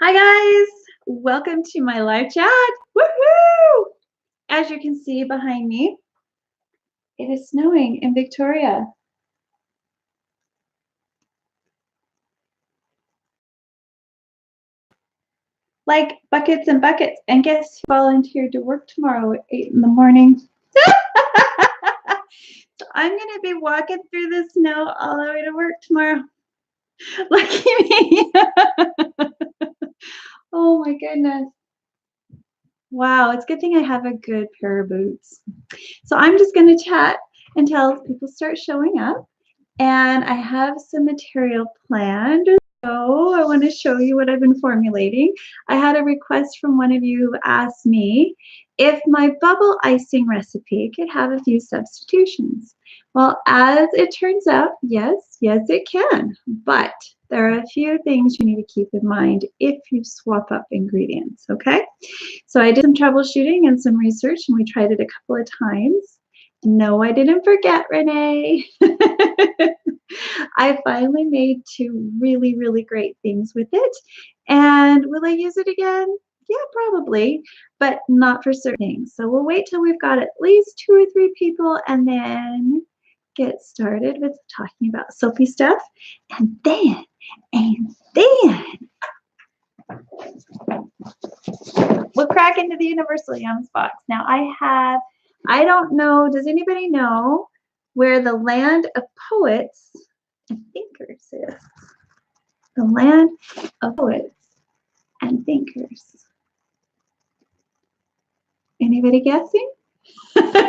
Hi guys, welcome to my live chat. Woohoo! As you can see behind me, it is snowing in Victoria. Like buckets and buckets. And guess who volunteered to work tomorrow at 8 in the morning? So I'm going to be walking through the snow all the way to work tomorrow. Lucky me. Oh my goodness. Wow, it's a good thing I have a good pair of boots. So I'm just going to chat until people start showing up. And I have some material planned. So I want to show you what I've been formulating. I had a request from one of you who asked me if my bubble icing recipe could have a few substitutions. Well, as it turns out, yes, it can. But there are a few things you need to keep in mind if you swap up ingredients, okay? So I did some troubleshooting and some research, and we tried it a couple of times. No, I didn't forget, Renee. I finally made two really, really great things with it. And will I use it again? Yeah, probably, but not for certain things. So we'll wait till we've got at least 2 or 3 people and then get started with talking about soapy stuff. And then we'll crack into the Universal Yums box. Now I don't know, does anybody know where the land of poets and thinkers is? The land of poets and thinkers. Anybody guessing? I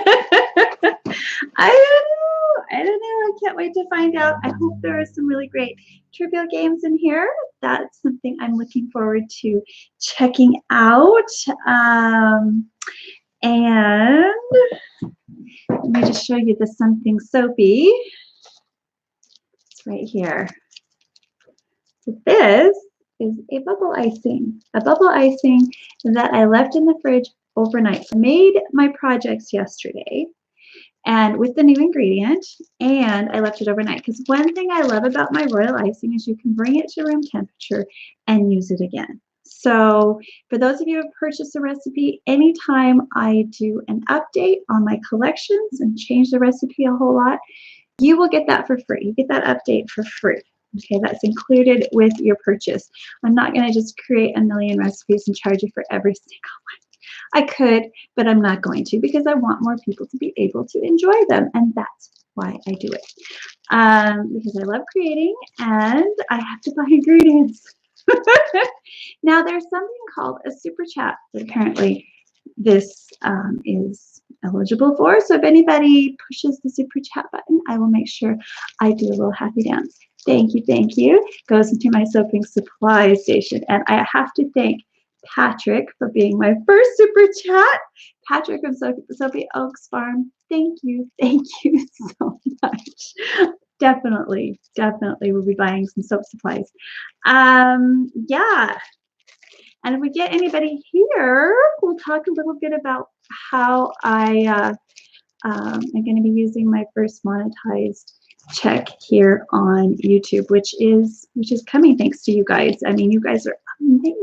don't know. I can't wait to find out. I hope there are some really great trivia games in here. That's something I'm looking forward to checking out. And let me just show you the something soapy. It's right here. So this is a bubble icing that I left in the fridge overnight. I made my projects yesterday and with the new ingredient, and I left it overnight because one thing I love about my royal icing is you can bring it to room temperature and use it again. So for those of you who have purchased a recipe, anytime I do an update on my collections and change the recipe a whole lot, you will get that for free. You get that update for free. Okay, that's included with your purchase. I'm not going to just create a million recipes and charge you for every single one. I could, but I'm not going to because I want more people to be able to enjoy them, and that's why I do it. Because I love creating and I have to buy ingredients. Now, there's something called a super chat that apparently this is eligible for. So if anybody pushes the super chat button, I will make sure I do a little happy dance. Thank you, thank you. Goes into my soaping supply station. And I have to thank Patrick for being my first super chat. Patrick from Soapy Oaks Farm. Thank you so much. Definitely we'll be buying some soap supplies. Yeah. And if we get anybody here, we'll talk a little bit about how I'm going to be using my first monetized check here on YouTube, which is coming thanks to you guys. I mean, you guys are amazing.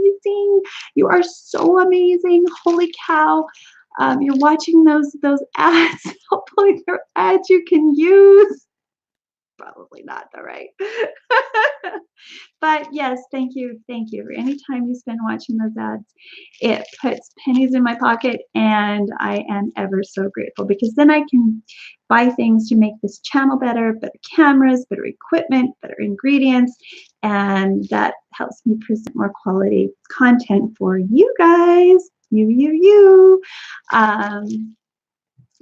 You are so amazing. Holy cow. You're watching those ads. Hopefully they're ads you can use. Probably not, though, right? But yes, thank you. Any time you spend watching those ads, it puts pennies in my pocket, and I am ever so grateful because then I can buy things to make this channel better cameras, better equipment, better ingredients, and that helps me present more quality content for you guys.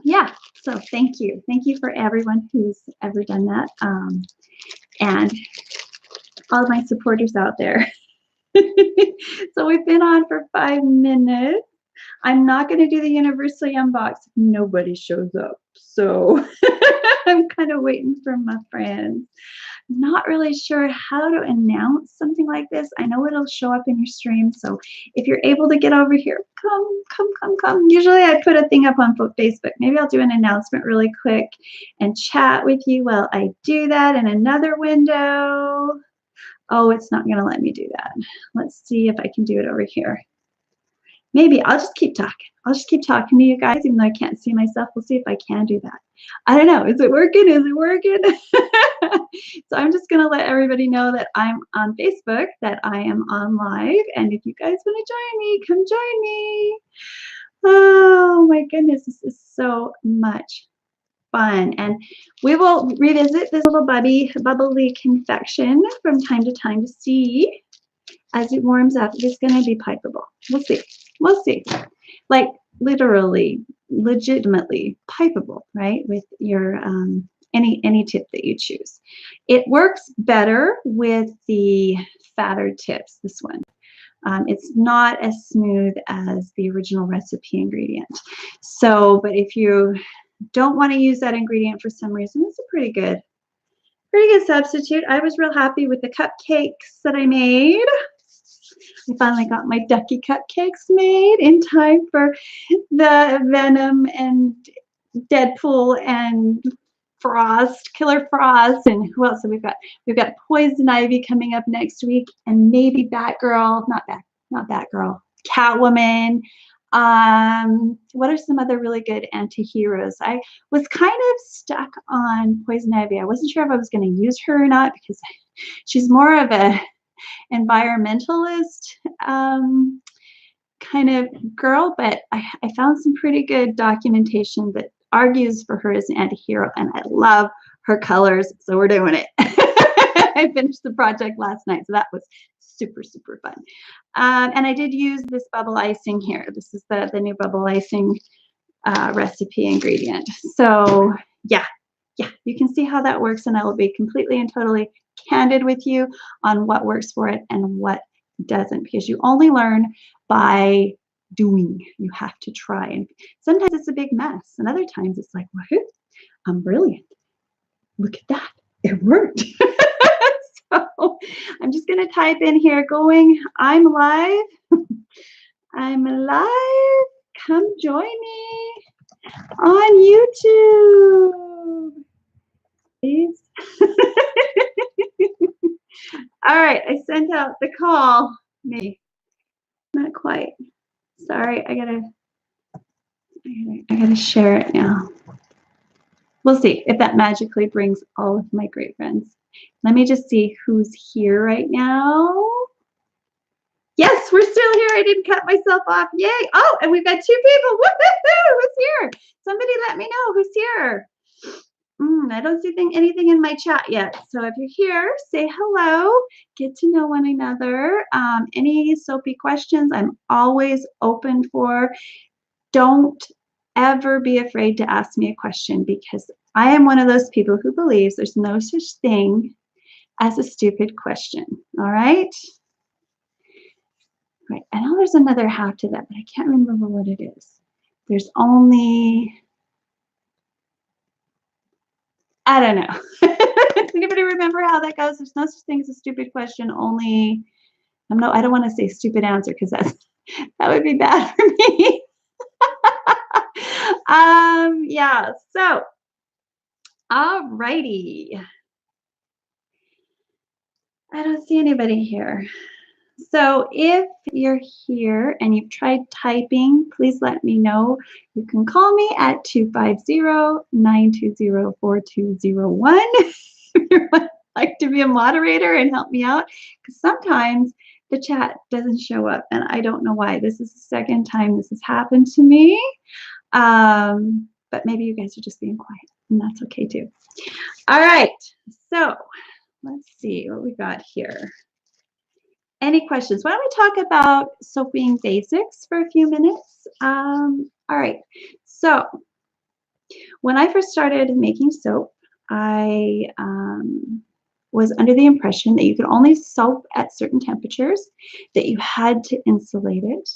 Yeah, so thank you for everyone who's ever done that, and all my supporters out there. So we've been on for 5 minutes. I'm not going to do the Universal Unbox if nobody shows up. So I'm kind of waiting for my friends. Not really sure how to announce something like this. I know it'll show up in your stream. So if you're able to get over here, come. Usually I put a thing up on Facebook. Maybe I'll do an announcement really quick and chat with you while I do that in another window. Oh, it's not going to let me do that. Let's see if I can do it over here. Maybe I'll just keep talking. I'll just keep talking to you guys, even though I can't see myself. We'll see if I can do that. I don't know. Is it working? Is it working? So I'm just going to let everybody know that I'm on Facebook, that I am on live. And if you guys want to join me, come join me. Oh my goodness, this is so much fun. And we will revisit this little bubbly confection from time to time to see as it warms up if it's going to be pipeable. We'll see. We'll see. Like literally, legitimately pipeable, right? With your any tip that you choose. It works better with the fatter tips, this one. It's not as smooth as the original recipe ingredient. So, but if you don't want to use that ingredient for some reason, it's a pretty good substitute. I was real happy with the cupcakes that I made. I finally got my ducky cupcakes made in time for the Venom and Deadpool and Frost, Killer Frost, and who else have we got? We've got Poison Ivy coming up next week, and maybe Batgirl, not Batgirl, Catwoman. What are some other really good anti-heroes? I was kind of stuck on Poison Ivy. I wasn't sure if I was going to use her or not because she's more of a environmentalist kind of girl, but I found some pretty good documentation that argues for her as an anti-hero, and I love her colors, so we're doing it. I finished the project last night, so that was super, super fun. And I did use this bubble icing here. This is the new bubble icing recipe ingredient. So yeah, you can see how that works, and I will be completely and totally candid with you on what works for it and what doesn't, because you only learn by doing. You have to try, and sometimes it's a big mess, and other times it's like, woohoo, I'm brilliant. Look at that, it worked. So I'm just going to type in here going, I'm live. I'm live. Come join me on YouTube, please. All right, I sent out the call. Maybe not quite. Sorry, I gotta share it now. We'll see if that magically brings all of my great friends. Let me just see who's here right now. Yes, we're still here. I didn't cut myself off. Yay. Oh, and we've got 2 people. Woo-hoo-hoo. Who's here? Somebody let me know who's here. I don't see anything in my chat yet. So if you're here, say hello. Get to know one another. Any soapy questions, I'm always open for. Don't ever be afraid to ask me a question, because I am one of those people who believes there's no such thing as a stupid question. All right? Right. I know there's another half to that, but I can't remember what it is. There's only, I don't know. Does anybody remember how that goes? There's no such thing as a stupid question, only, I don't want to say stupid answer, because that would be bad for me. Yeah, so, all righty. I don't see anybody here. So if you're here and you've tried typing, please let me know. You can call me at 250-920-4201 if you would like to be a moderator and help me out, because sometimes the chat doesn't show up and I don't know why. This is the second time this has happened to me. But maybe you guys are just being quiet, and that's okay too. All right, so let's see what we got here. Any questions? Why don't we talk about soaping basics for a few minutes? All right. So when I first started making soap, I was under the impression that you could only soap at certain temperatures, that you had to insulate it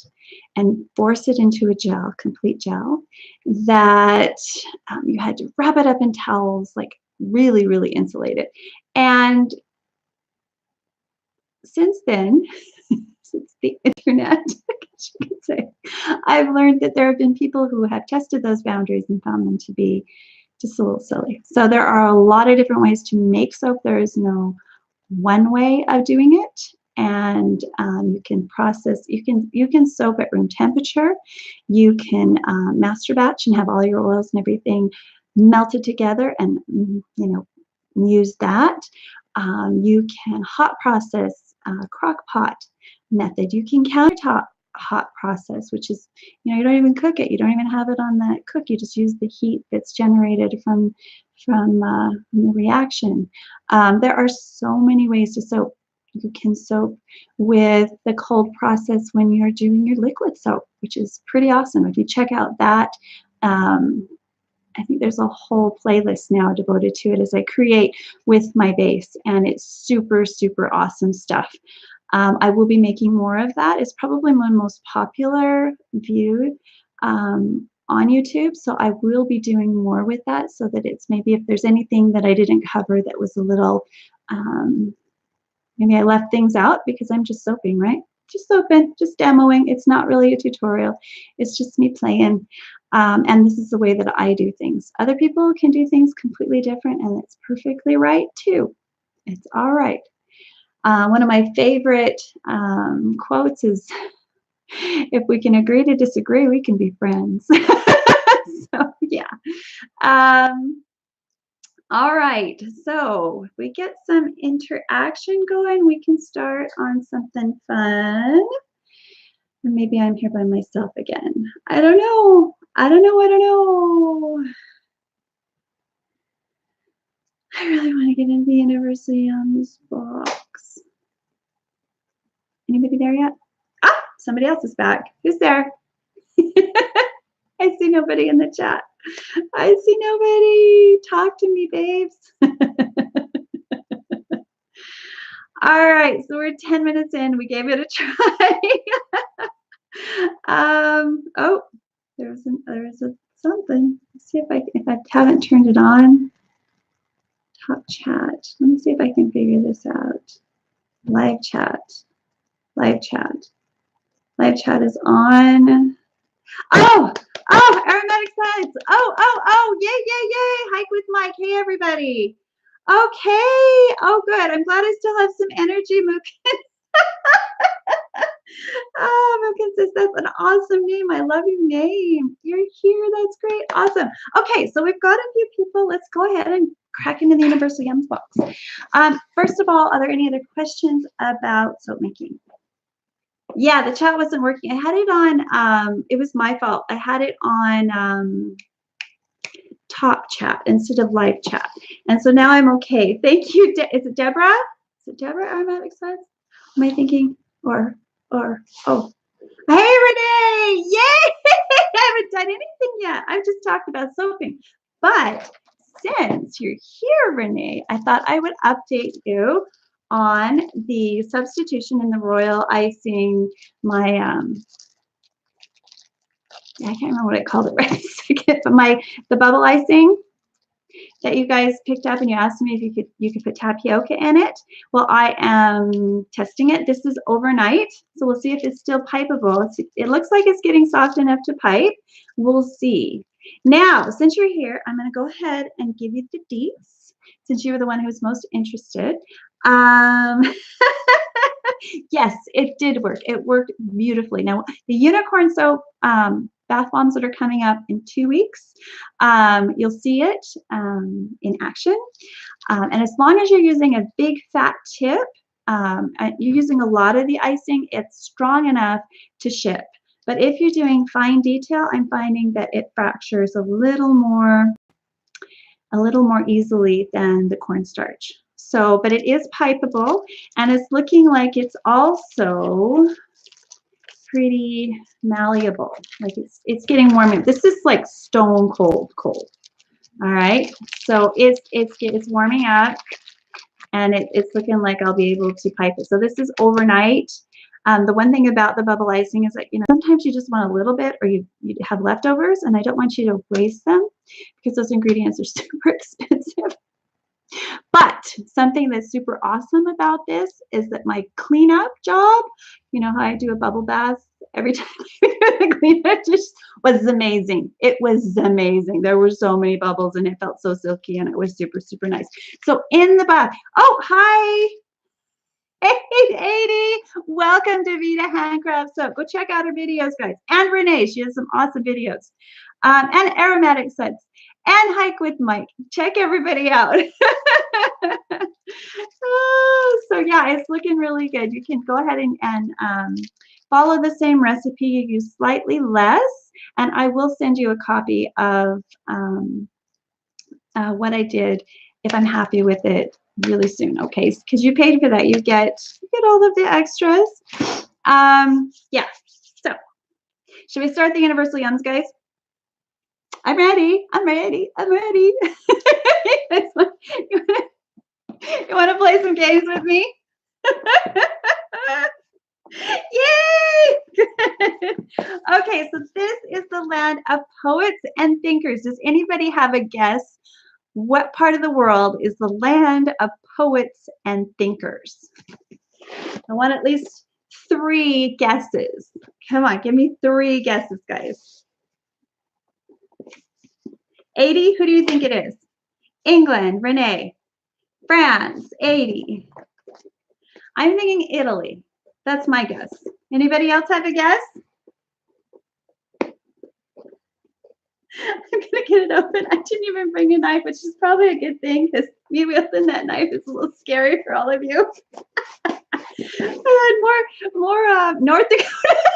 and force it into a gel, complete gel, that you had to wrap it up in towels, like really, really insulate it. And since then, since the internet, I guess you could say, I've learned that there have been people who have tested those boundaries and found them to be just a little silly. So there are a lot of different ways to make soap. There is no one way of doing it. And you can process, you can soap at room temperature. You can master batch and have all your oils and everything melted together and, use that. You can hot process, crock pot method. You can countertop hot process, which is, you don't even cook it. You don't even have it on the cook. You just use the heat that's generated from the reaction. There are so many ways to soap. You can soap with the cold process when you're doing your liquid soap, which is pretty awesome. If you check out that, I think there's a whole playlist now devoted to it as I create with my base, and it's super, super awesome stuff. I will be making more of that. It's probably my most popular viewed on YouTube, so I will be doing more with that so that it's maybe if there's anything that I didn't cover that was a little, maybe I left things out because I'm just soaping, right? Just soaping, just demoing. It's not really a tutorial. It's just me playing. And this is the way that I do things. Other people can do things completely different, and it's perfectly right too. It's all right. One of my favorite quotes is, if we can agree to disagree, we can be friends. So, yeah. All right. So if we get some interaction going, we can start on something fun. Or maybe I'm here by myself again. I don't know. I don't know. I really want to get into the university on this box. Anybody there yet? Ah, somebody else is back. Who's there? I see nobody in the chat. I see nobody. Talk to me, babes. All right, so we're 10 minutes in. We gave it a try. Oh, there's something. Let's see if I haven't turned it on. Top chat. Let me see if I can figure this out. Live chat. Live chat. Live chat is on. Oh, aromatic scents. Oh, yay. Hike with Mike. Hey, everybody. Okay. Oh, good. I'm glad I still have some energy, Mookin. Oh, Mookin says that's an awesome name. I love your name. You're here. That's great. Awesome. Okay, so we've got a few people. Let's go ahead and crack into the Universal Yums box. First of all, are there any other questions about soap making? Yeah, the chat wasn't working. I had it on, it was my fault. I had it on top chat instead of live chat. And so now I'm okay. Thank you. Is it Deborah? Is it Deborah Aromatic Scents? Am I thinking? Oh. Hey, Renee. Yay! I haven't done anything yet. I've just talked about soaping. But since you're here, Renee, I thought I would update you on the substitution in the royal icing. My I can't remember what I called it right second, but the bubble icing that you guys picked up, and you asked me if you could put tapioca in it. Well, I am testing it. This is overnight, so we'll see if it's still pipeable. It looks like it's getting soft enough to pipe. We'll see. Now, since you're here, I'm going to go ahead and give you the deets, since you were the one who was most interested. Yes, it did work. It worked beautifully. Now, the unicorn soap bath bombs that are coming up in 2 weeks, you'll see it in action. And as long as you're using a big fat tip, you're using a lot of the icing, it's strong enough to ship. But if you're doing fine detail, I'm finding that it fractures a little more easily than the cornstarch. So, but it is pipeable, and it's looking like it's also pretty malleable. Like it's getting warm. This is like stone cold. All right. So it's warming up, and it's looking like I'll be able to pipe it. So this is overnight. The one thing about the bubble icing is that, sometimes you just want a little bit, or you have leftovers, and I don't want you to waste them because those ingredients are super expensive. But something that's super awesome about this is that my cleanup job, how I do a bubble bath every time I clean it, just was amazing. It was amazing. There were so many bubbles, and it felt so silky, and it was super, super nice. So in the bath, oh, hi. Welcome to Vita Handcraft Soap. Go check out her videos, guys. And Renee, she has some awesome videos. And aromatic scents. And Hike with Mike. Check everybody out. So yeah, it's looking really good. You can go ahead and follow the same recipe. You use slightly less. And I will send you a copy of what I did if I'm happy with it really soon, okay? Because you paid for that. You get all of the extras. Yeah. So should we start the Universal Yums, guys? I'm ready. I'm ready. I'm ready. You want to play some games with me? Yay! Okay, so this is the land of poets and thinkers. Does anybody have a guess? What part of the world is the land of poets and thinkers? I want at least 3 guesses. Come on, give me 3 guesses, guys. 80, who do you think it is? England, Renee. France, 80. I'm thinking Italy. That's my guess. Anybody else have a guess? I'm going to get it open. I didn't even bring a knife, which is probably a good thing because me wielding that knife is a little scary for all of you. I had more North Dakota.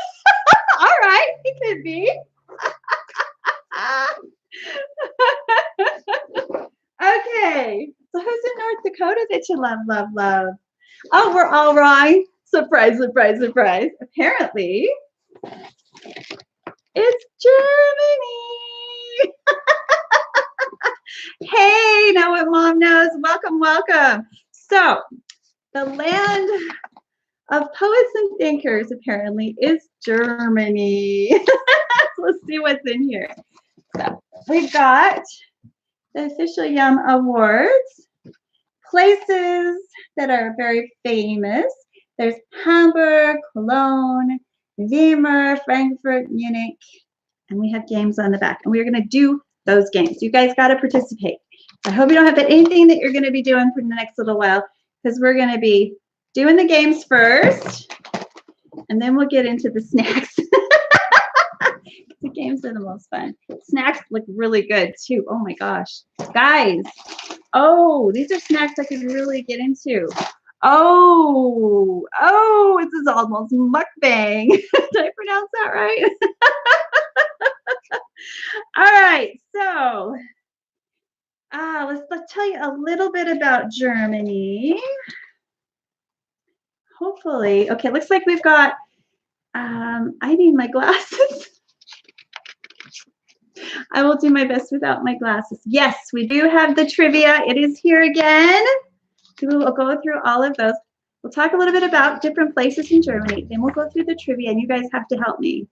All right, it could be. Okay, so who's in North Dakota that you love, love, love? Oh, we're all wrong. Surprise, surprise, surprise. Apparently, it's Germany. Hey, now what mom knows. Welcome, welcome. So, the land of poets and thinkers apparently is Germany. Let's see what's in here. So, we've got the official Yum Awards, places that are very famous. There's Hamburg, Cologne, Weimar, Frankfurt, Munich, and we have games on the back. And we're going to do those games. You guys got to participate. I hope you don't have anything that you're going to be doing for the next little while, because we're going to be doing the games first, and then we'll get into the snacks. The games are the most fun. Snacks look really good too. Oh my gosh. Guys. Oh, these are snacks I could really get into. Oh, this is almost mukbang. Did I pronounce that right? All right, so let's tell you a little bit about Germany. Hopefully, okay, looks like we've got, I need my glasses. I will do my best without my glasses. Yes, we do have the trivia. It is here again. We will go through all of those. We'll talk a little bit about different places in Germany. Then we'll go through the trivia, and you guys have to help me.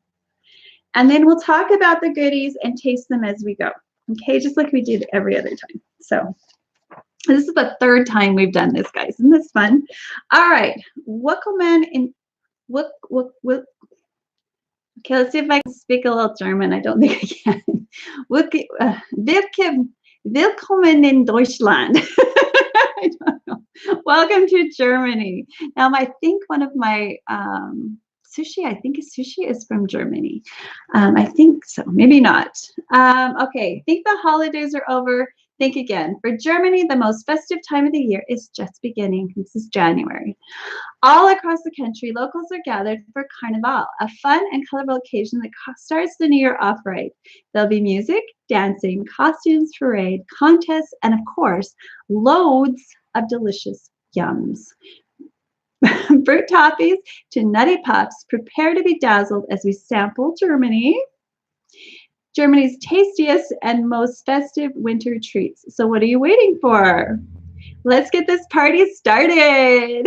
And then we'll talk about the goodies and taste them as we go. Okay, just like we did every other time. So this is the 3rd time we've done this, guys. Isn't this fun? All right. Willkommen in Okay, let's see if I can speak a little German. I don't think I can. Willkommen in Deutschland. I don't know. Welcome to Germany. Now, I think one of my sushi, sushi is from Germany. I think so. Maybe not. Okay, think the holidays are over. Think again. For Germany, the most festive time of the year is just beginning. This is January. All across the country, locals are gathered for Carnival, a fun and colorful occasion that starts the new year off right. There'll be music, dancing, costumes, parade, contests, and of course, loads of delicious yums. Fruit toffees to nutty puffs, prepare to be dazzled as we sample Germany's tastiest and most festive winter treats. So what are you waiting for? Let's get this party started.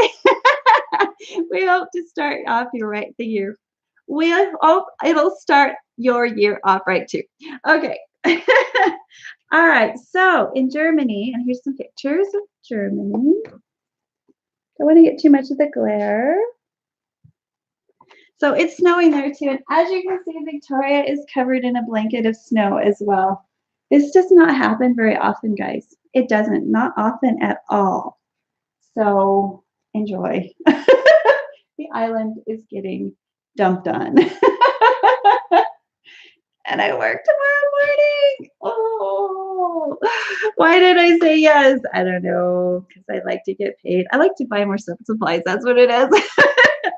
We hope to start off the year. We hope it'll start your year off right too. Okay. All right. So in Germany, and here's some pictures of Germany. Don't want to get too much of the glare. So it's snowing there too. And as you can see, Victoria is covered in a blanket of snow as well. This does not happen very often, guys. It doesn't, not often at all. So enjoy. The Coney Island is getting dumped on. And I work tomorrow morning. Oh, why did I say yes? I don't know, because I like to get paid. I like to buy more supplies. That's what it is.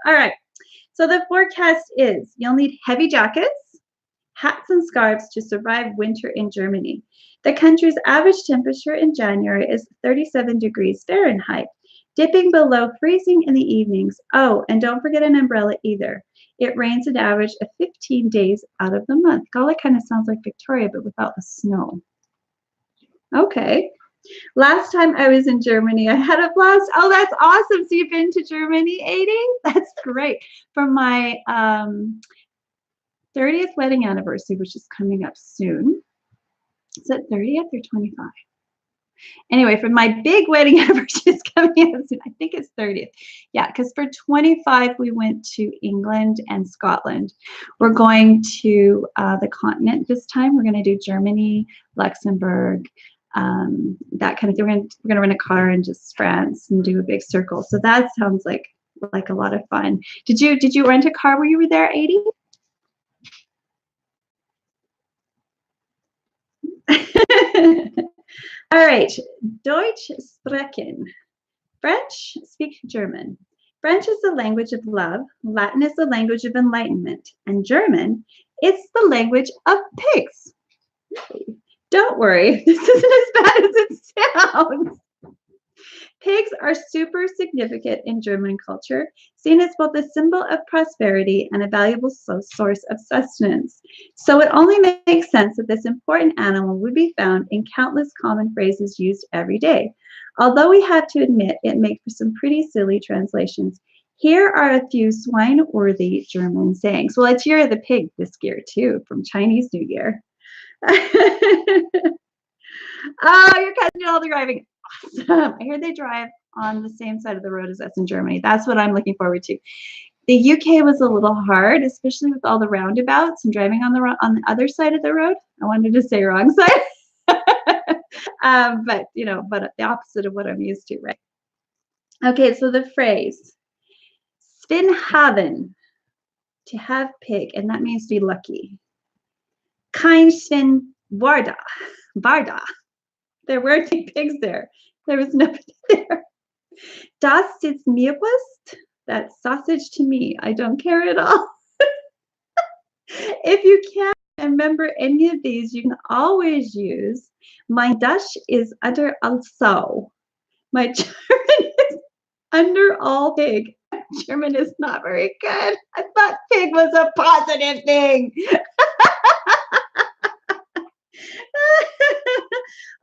All right. So the forecast is you'll need heavy jackets, hats, and scarves to survive winter in Germany. The country's average temperature in January is 37 degrees Fahrenheit, dipping below freezing in the evenings. Oh, and don't forget an umbrella either. It rains an average of 15 days out of the month. Golly, kind of sounds like Victoria, but without the snow. Okay. Last time I was in Germany, I had a blast. Oh, that's awesome. So you've been to Germany, Adi? That's great. For my 30th wedding anniversary, which is coming up soon. Is it 30th or 25? Anyway, for my big wedding anniversary is coming up soon. I think it's 30th. Yeah, because for 25, we went to England and Scotland. We're going to the continent this time. We're going to do Germany, Luxembourg, that kind of thing. We're going to rent a car in just France and do a big circle. So that sounds like a lot of fun. Did you rent a car when you were there, Adi? All right, Deutsch sprechen. French, speak German. French is the language of love. Latin is the language of enlightenment. And German, it's the language of pigs. Don't worry, this isn't as bad as it sounds. Pigs are super significant in German culture, seen as both a symbol of prosperity and a valuable source of sustenance. So it only makes sense that this important animal would be found in countless common phrases used every day. Although we have to admit it makes for some pretty silly translations. Here are a few swine-worthy German sayings. Well, it's Year of the Pig this year, too, from Chinese New Year. Oh, your cousin did all the driving. Awesome. I hear they drive on the same side of the road as us in Germany. That's what I'm looking forward to. The UK was a little hard, especially with all the roundabouts and driving on the other side of the road. I wanted to say wrong side. But the opposite of what I'm used to, right? Okay, so the phrase, Sven haben, to have pig, and that means to be lucky. Kein Sven Warda. There weren't any pigs there. There was nobody there. Das ist mir Wurst. That's sausage to me. I don't care at all. If you can't remember any of these, you can always use mein Dutch is under also. My German is under all pig. German is not very good. I thought pig was a positive thing.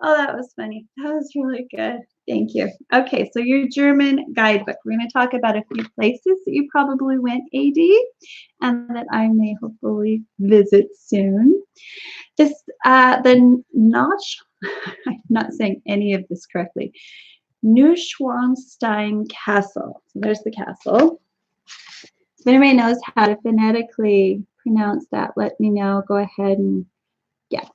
Oh, that was funny. That was really good. Thank you. Okay, so your German guidebook. We're going to talk about a few places that you probably went, AD, and that I may hopefully visit soon. This, the Notch, I'm not saying any of this correctly, Neuschwanstein Castle. So there's the castle. If anybody knows how to phonetically pronounce that, let me know. Go ahead and, yeah.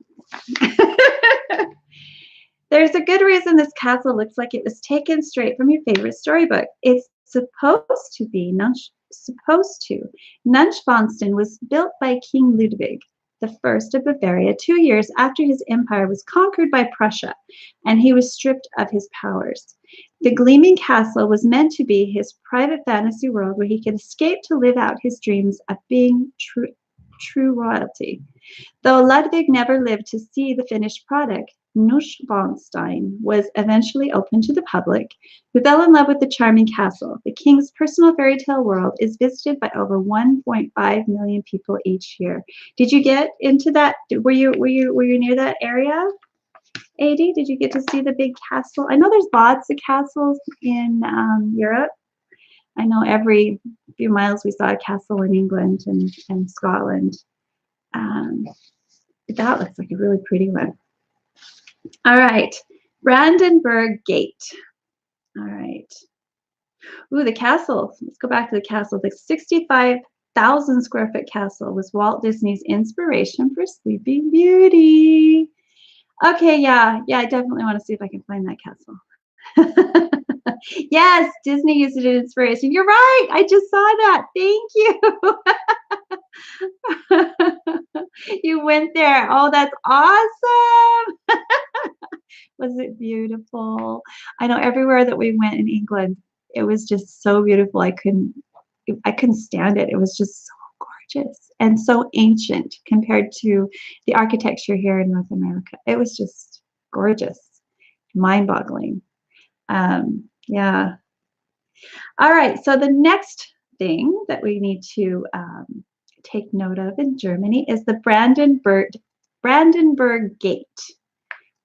There's a good reason this castle looks like it was taken straight from your favorite storybook. It's supposed to be, Neuschwanstein was built by King Ludwig I of Bavaria 2 years after his empire was conquered by Prussia, and he was stripped of his powers. The gleaming castle was meant to be his private fantasy world where he could escape to live out his dreams of being true royalty. Though Ludwig never lived to see the finished product, Neuschwanstein was eventually opened to the public, who fell in love with the charming castle. The king's personal fairy tale world is visited by over 1.5 million people each year. Did you get into that? Were you near that area, AD? Did you get to see the big castle? I know there's lots of castles in Europe. I know every few miles we saw a castle in England and Scotland. That looks like a really pretty one. All right, Brandenburg Gate. All right. Ooh, the castle. Let's go back to the castle. The 65,000 square foot castle was Walt Disney's inspiration for Sleeping Beauty. Okay, yeah, I definitely want to see if I can find that castle. Yes, Disney used it as inspiration. You're right. I just saw that. Thank you. You went there. Oh, that's awesome. Was it beautiful? I know everywhere that we went in England, it was just so beautiful. I couldn't stand it. It was just so gorgeous and so ancient compared to the architecture here in North America. It was just gorgeous, mind-boggling. Yeah. All right. So the next thing that we need to take note of in Germany is the Brandenburg Gate.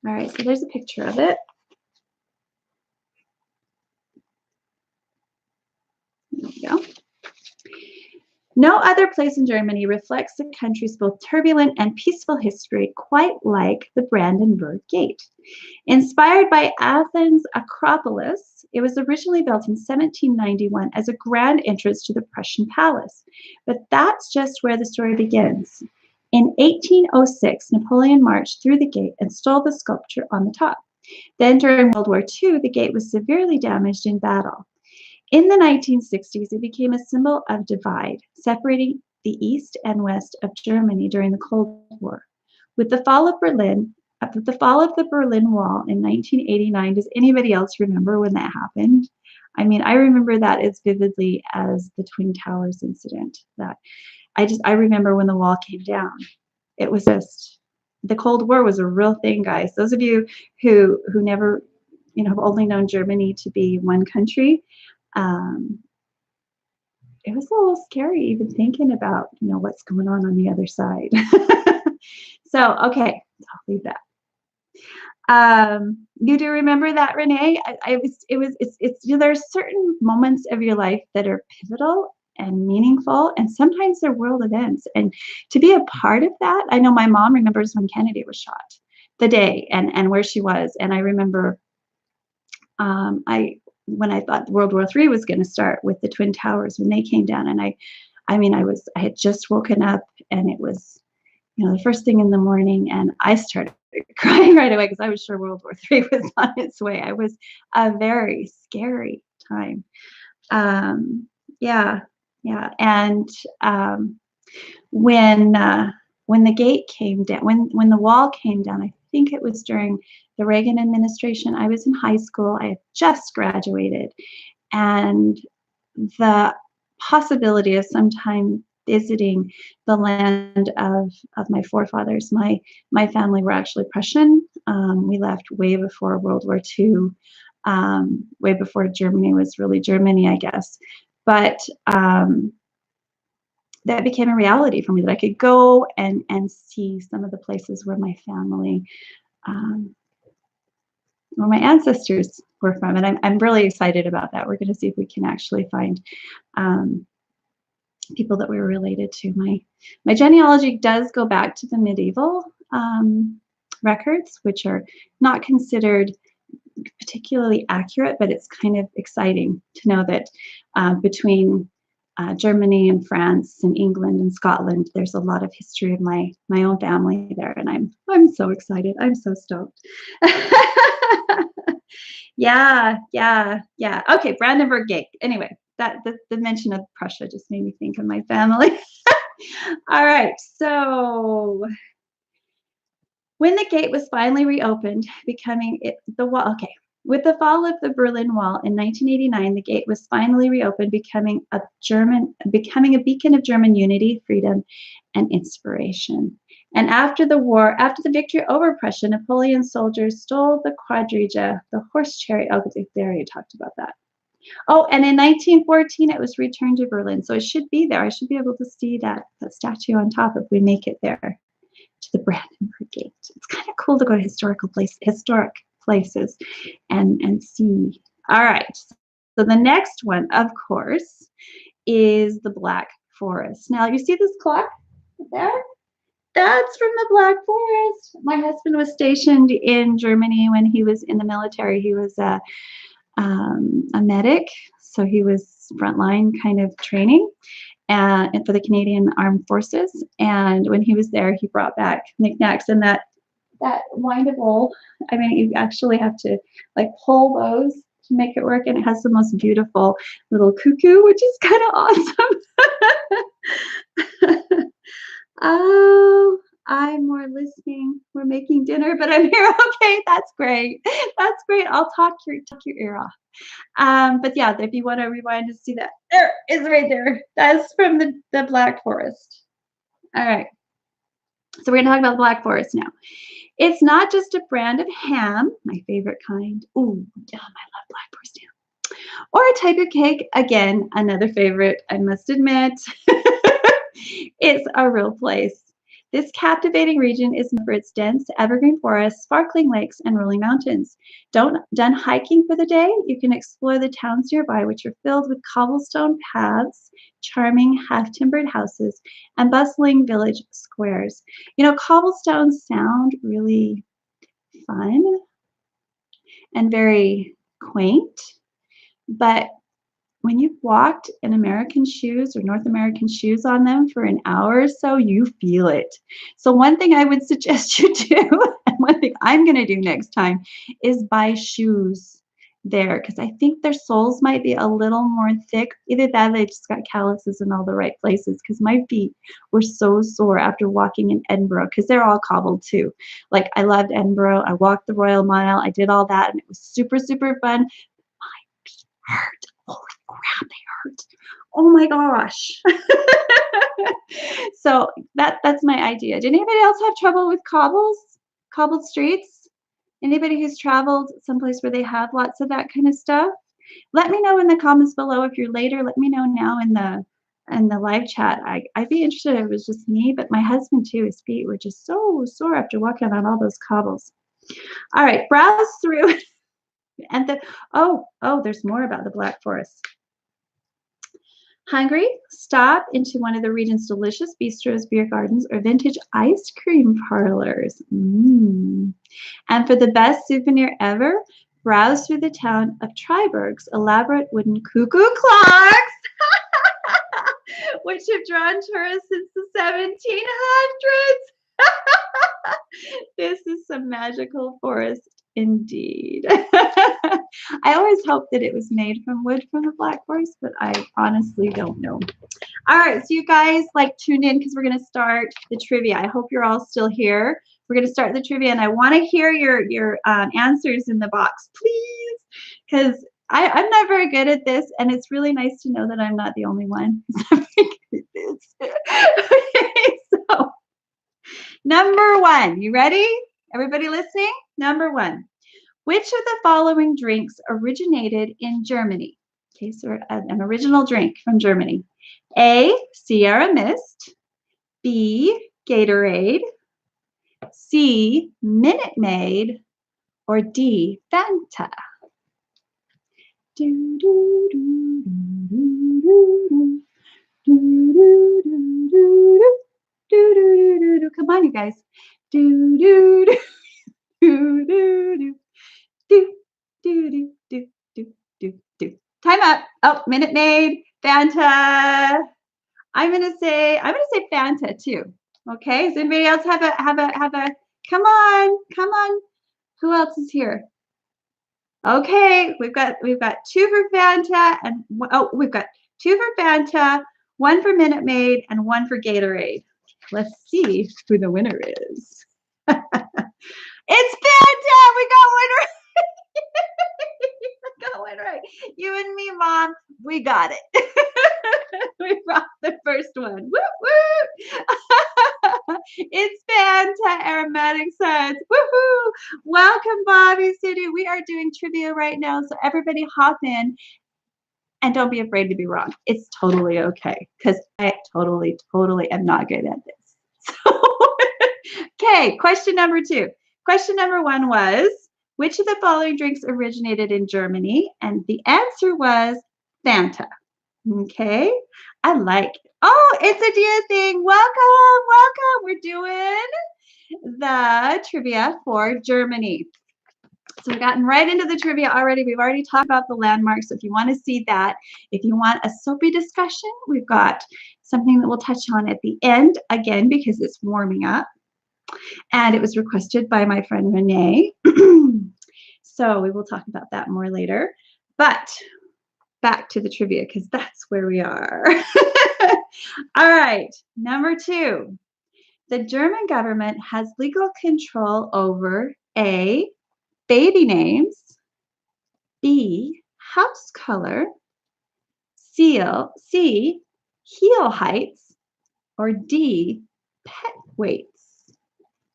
All right. So there's a picture of it. There we go. No other place in Germany reflects the country's both turbulent and peaceful history quite like the Brandenburg Gate. Inspired by Athens' Acropolis, it was originally built in 1791 as a grand entrance to the Prussian palace. But that's just where the story begins. In 1806, Napoleon marched through the gate and stole the sculpture on the top. Then during World War II, the gate was severely damaged in battle. In the 1960s, it became a symbol of divide, separating the East and West of Germany during the Cold War. With the fall of the Berlin Wall in 1989, does anybody else remember when that happened? I mean, I remember that as vividly as the Twin Towers incident. I remember when the wall came down. It was just, the Cold War was a real thing, guys. Those of you who never, have only known Germany to be one country, it was a little scary even thinking about, what's going on the other side. So, okay, I'll leave that. You do remember that, Renee? There's certain moments of your life that are pivotal and meaningful, and sometimes they're world events. And to be a part of that, I know my mom remembers when Kennedy was shot, the day and where she was. And I remember when I thought World War III was going to start with the Twin Towers when they came down, and I had just woken up, and it was, the first thing in the morning, and I started crying right away because I was sure World War III was on its way. It was a very scary time. Yeah. And when the gate came down, when the wall came down, I think it was during the Reagan administration. I was in high school. I had just graduated, and the possibility of sometime visiting the land of my forefathers. My family were actually Prussian. We left way before World War II, way before Germany was really Germany, I guess. But that became a reality for me, that I could go and see some of the places where my family, where my ancestors were from. And I'm really excited about that. We're going to see if we can actually find people that we were related to. My genealogy does go back to the medieval records, which are not considered particularly accurate, but it's kind of exciting to know that between Germany and France and England and Scotland, there's a lot of history of my own family there, and I'm so excited. I'm so stoked. Yeah. Okay, Brandenburg Gate. Anyway, that the mention of Prussia just made me think of my family. All right, so when the gate was finally reopened, with the fall of the Berlin Wall in 1989, the gate was finally reopened, becoming a beacon of German unity, freedom, and inspiration. And after the victory over Prussia, Napoleon's soldiers stole the quadriga, the horse chariot. Oh, they already talked about that. Oh, and in 1914, it was returned to Berlin. So it should be there. I should be able to see that statue on top if we make it there to the Brandenburg Gate. It's kind of cool to go to historic places and see. All right. So the next one, of course, is the Black Forest. Now, you see this clock there? That's from the Black Forest. My husband was stationed in Germany when he was in the military. He was a medic, so he was frontline kind of training and for the Canadian Armed Forces. And when he was there, he brought back knickknacks, and that windable, you actually have to pull those to make it work. And it has the most beautiful little cuckoo, which is kind of awesome. Oh, I'm more listening. We're making dinner, but I'm here. Okay, that's great. That's great. I'll talk your ear off. But yeah, if you want to rewind to see that, there is right there. That's from the Black Forest. All right. So we're going to talk about the Black Forest now. It's not just a brand of ham, my favorite kind. Ooh, yum, I love Black Forest ham. Or a type of cake, again, another favorite, I must admit. It's a real place. This captivating region is known for its dense evergreen forests, sparkling lakes, and rolling mountains. Done hiking for the day, you can explore the towns nearby, which are filled with cobblestone paths, charming half-timbered houses, and bustling village squares. You know, cobblestones sound really fun and very quaint, but when you've walked in American shoes or North American shoes on them for an hour or so, you feel it. So one thing I would suggest you do, and one thing I'm going to do next time, is buy shoes there, because I think their soles might be a little more thick. Either that or they just got calluses in all the right places, because my feet were so sore after walking in Edinburgh, because they're all cobbled too. Like, I loved Edinburgh. I walked the Royal Mile. I did all that, and it was super, super fun. My feet hurt. Holy crap, they hurt. Oh my gosh. So that's my idea. Did anybody else have trouble with cobbled streets? Anybody who's traveled someplace where they have lots of that kind of stuff? Let me know in the comments below. If you're later, let me know now in the live chat. I'd be interested if it was just me, but my husband too, his feet were just so sore after walking on all those cobbles. All right, browse through. And there's more about the Black Forest. Hungry? Stop into one of the region's delicious bistros, beer gardens, or vintage ice cream parlors. And for the best souvenir ever, browse through the town of Triberg's elaborate wooden cuckoo clocks, which have drawn tourists since the 1700s. This is some magical forest indeed. I always hoped that it was made from wood from the Black Forest, but I honestly don't know. All right, so you guys tune in, because we're going to start the trivia. I hope you're all still here. We're going to start the trivia, and I want to hear your answers in the box, please, because I'm not very good at this, and it's really nice to know that I'm not the only one. Okay, so number one, you ready? Everybody listening? Number one, which of the following drinks originated in Germany? Okay, so an original drink from Germany. A, Sierra Mist. B, Gatorade. C, Minute Maid. Or D, Fanta. Come on, you guys. Time up. Oh, Minute Maid, Fanta. I'm gonna say Fanta too. Okay. Does anybody else have a come on. Who else is here? Okay, we've got 2 for Fanta, and we've got 2 for Fanta, 1 for Minute Maid, and 1 for Gatorade. Let's see who the winner is. It's Fanta! We got one right. We got one right. You and me, Mom, we got it. We brought the first one. Woo woo! It's Fanta Aromatic Scents. Woohoo! Welcome, Bobby City. We are doing trivia right now, so everybody hop in. And don't be afraid to be wrong. It's totally okay, because I totally am not good at this. So, okay, question number 2. Question number 1 was, which of the following drinks originated in Germany? And the answer was Fanta. Okay, I like it. Oh, it's a Dia thing. Welcome. We're doing the trivia for Germany. So we've gotten right into the trivia already. We've already talked about the landmarks. So if you want to see that, if you want a soapy discussion, we've got something that we'll touch on at the end, again, because it's warming up. And it was requested by my friend Renee. So we will talk about that more later. But back to the trivia because that's where we are. All right, number 2. The German government has legal control over A, baby names, B, house color, C, heel heights, or D, pet weights.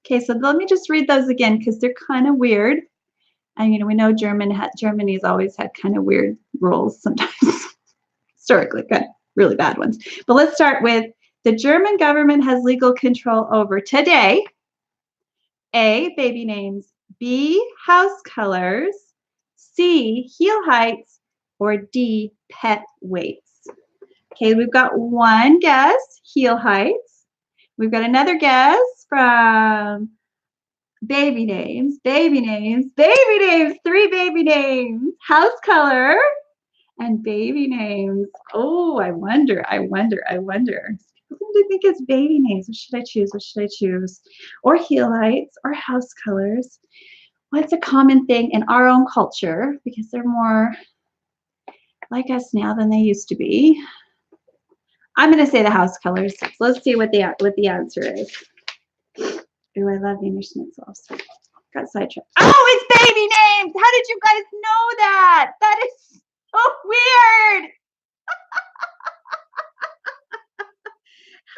Okay, so let me just read those again because they're kind of weird. And we know Germany's always had kind of weird rules sometimes. Historically, got really bad ones. But let's start with the German government has legal control over today. A, baby names, B, house colors, C, heel heights, or D, pet weights. Okay, we've got one guess, heel heights. We've got another guess from baby names, 3 baby names, house color, and baby names. Oh, I wonder. People seem to think it's baby names. What should I choose? Or heel heights, or house colors. What's a common thing in our own culture? Because they're more like us now than they used to be. I'm going to say the house colors. So let's see what the answer is. Oh, I love English schnitzels. Got sidetracked. Oh, it's baby names. How did you guys know that? That is so weird.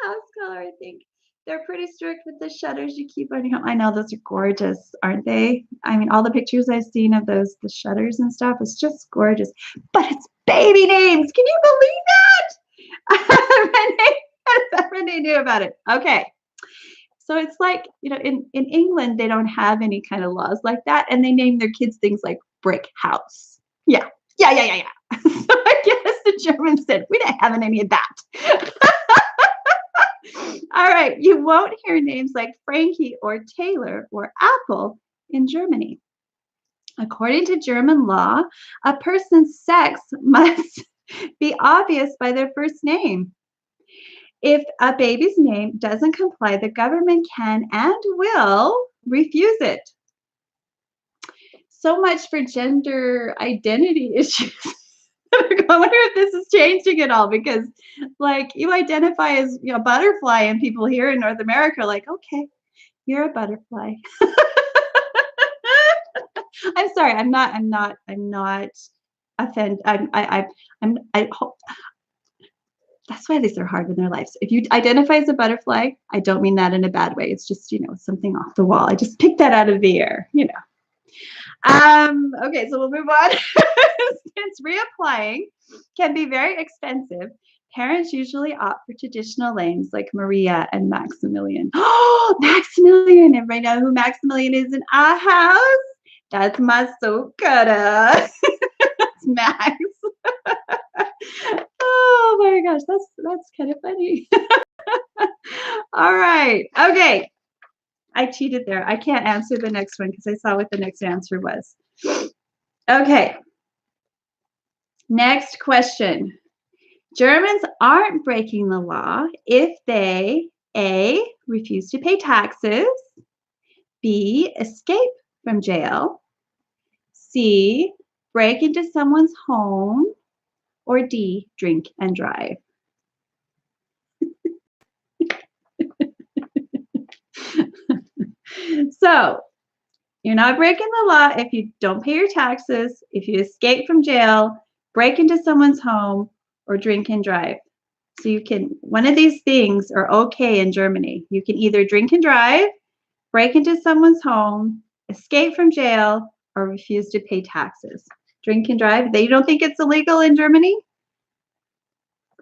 House color, I think. They're pretty strict with the shutters you keep on your home. I know those are gorgeous, aren't they? I mean, all the pictures I've seen of the shutters and stuff, it's just gorgeous. But it's baby names. Can you believe that? Renee knew about it. Okay. So it's like, in England, they don't have any kind of laws like that. And they name their kids things like brick house. Yeah. So I guess the Germans said, we don't have any of that. All right. You won't hear names like Frankie or Taylor or Apple in Germany. According to German law, a person's sex must be obvious by their first name. If a baby's name doesn't comply, the government can and will refuse it. So much for gender identity issues. I wonder if this is changing at all because, like, you identify as a butterfly, and people here in North America are like, okay, you're a butterfly. I'm sorry, I'm not offended. I hope. That's why these are hard in their lives. If you identify as a butterfly, I don't mean that in a bad way. It's just, something off the wall. I just picked that out of the air, Okay, so we'll move on. Since reapplying can be very expensive, parents usually opt for traditional names like Maria and Maximilian. Oh, Maximilian. Everybody know who Maximilian is in our house? That's my soap cutter. That's Max. Oh my gosh, that's kind of funny. All right. Okay. I cheated there. I can't answer the next one because I saw what the next answer was. Okay. Next question. Germans aren't breaking the law if they A, refuse to pay taxes, B, escape from jail, C, break into someone's home, or D, drink and drive. So, you're not breaking the law if you don't pay your taxes, if you escape from jail, break into someone's home, or drink and drive. So one of these things are okay in Germany. You can either drink and drive, break into someone's home, escape from jail, or refuse to pay taxes. Drink and drive. They don't think it's illegal in Germany?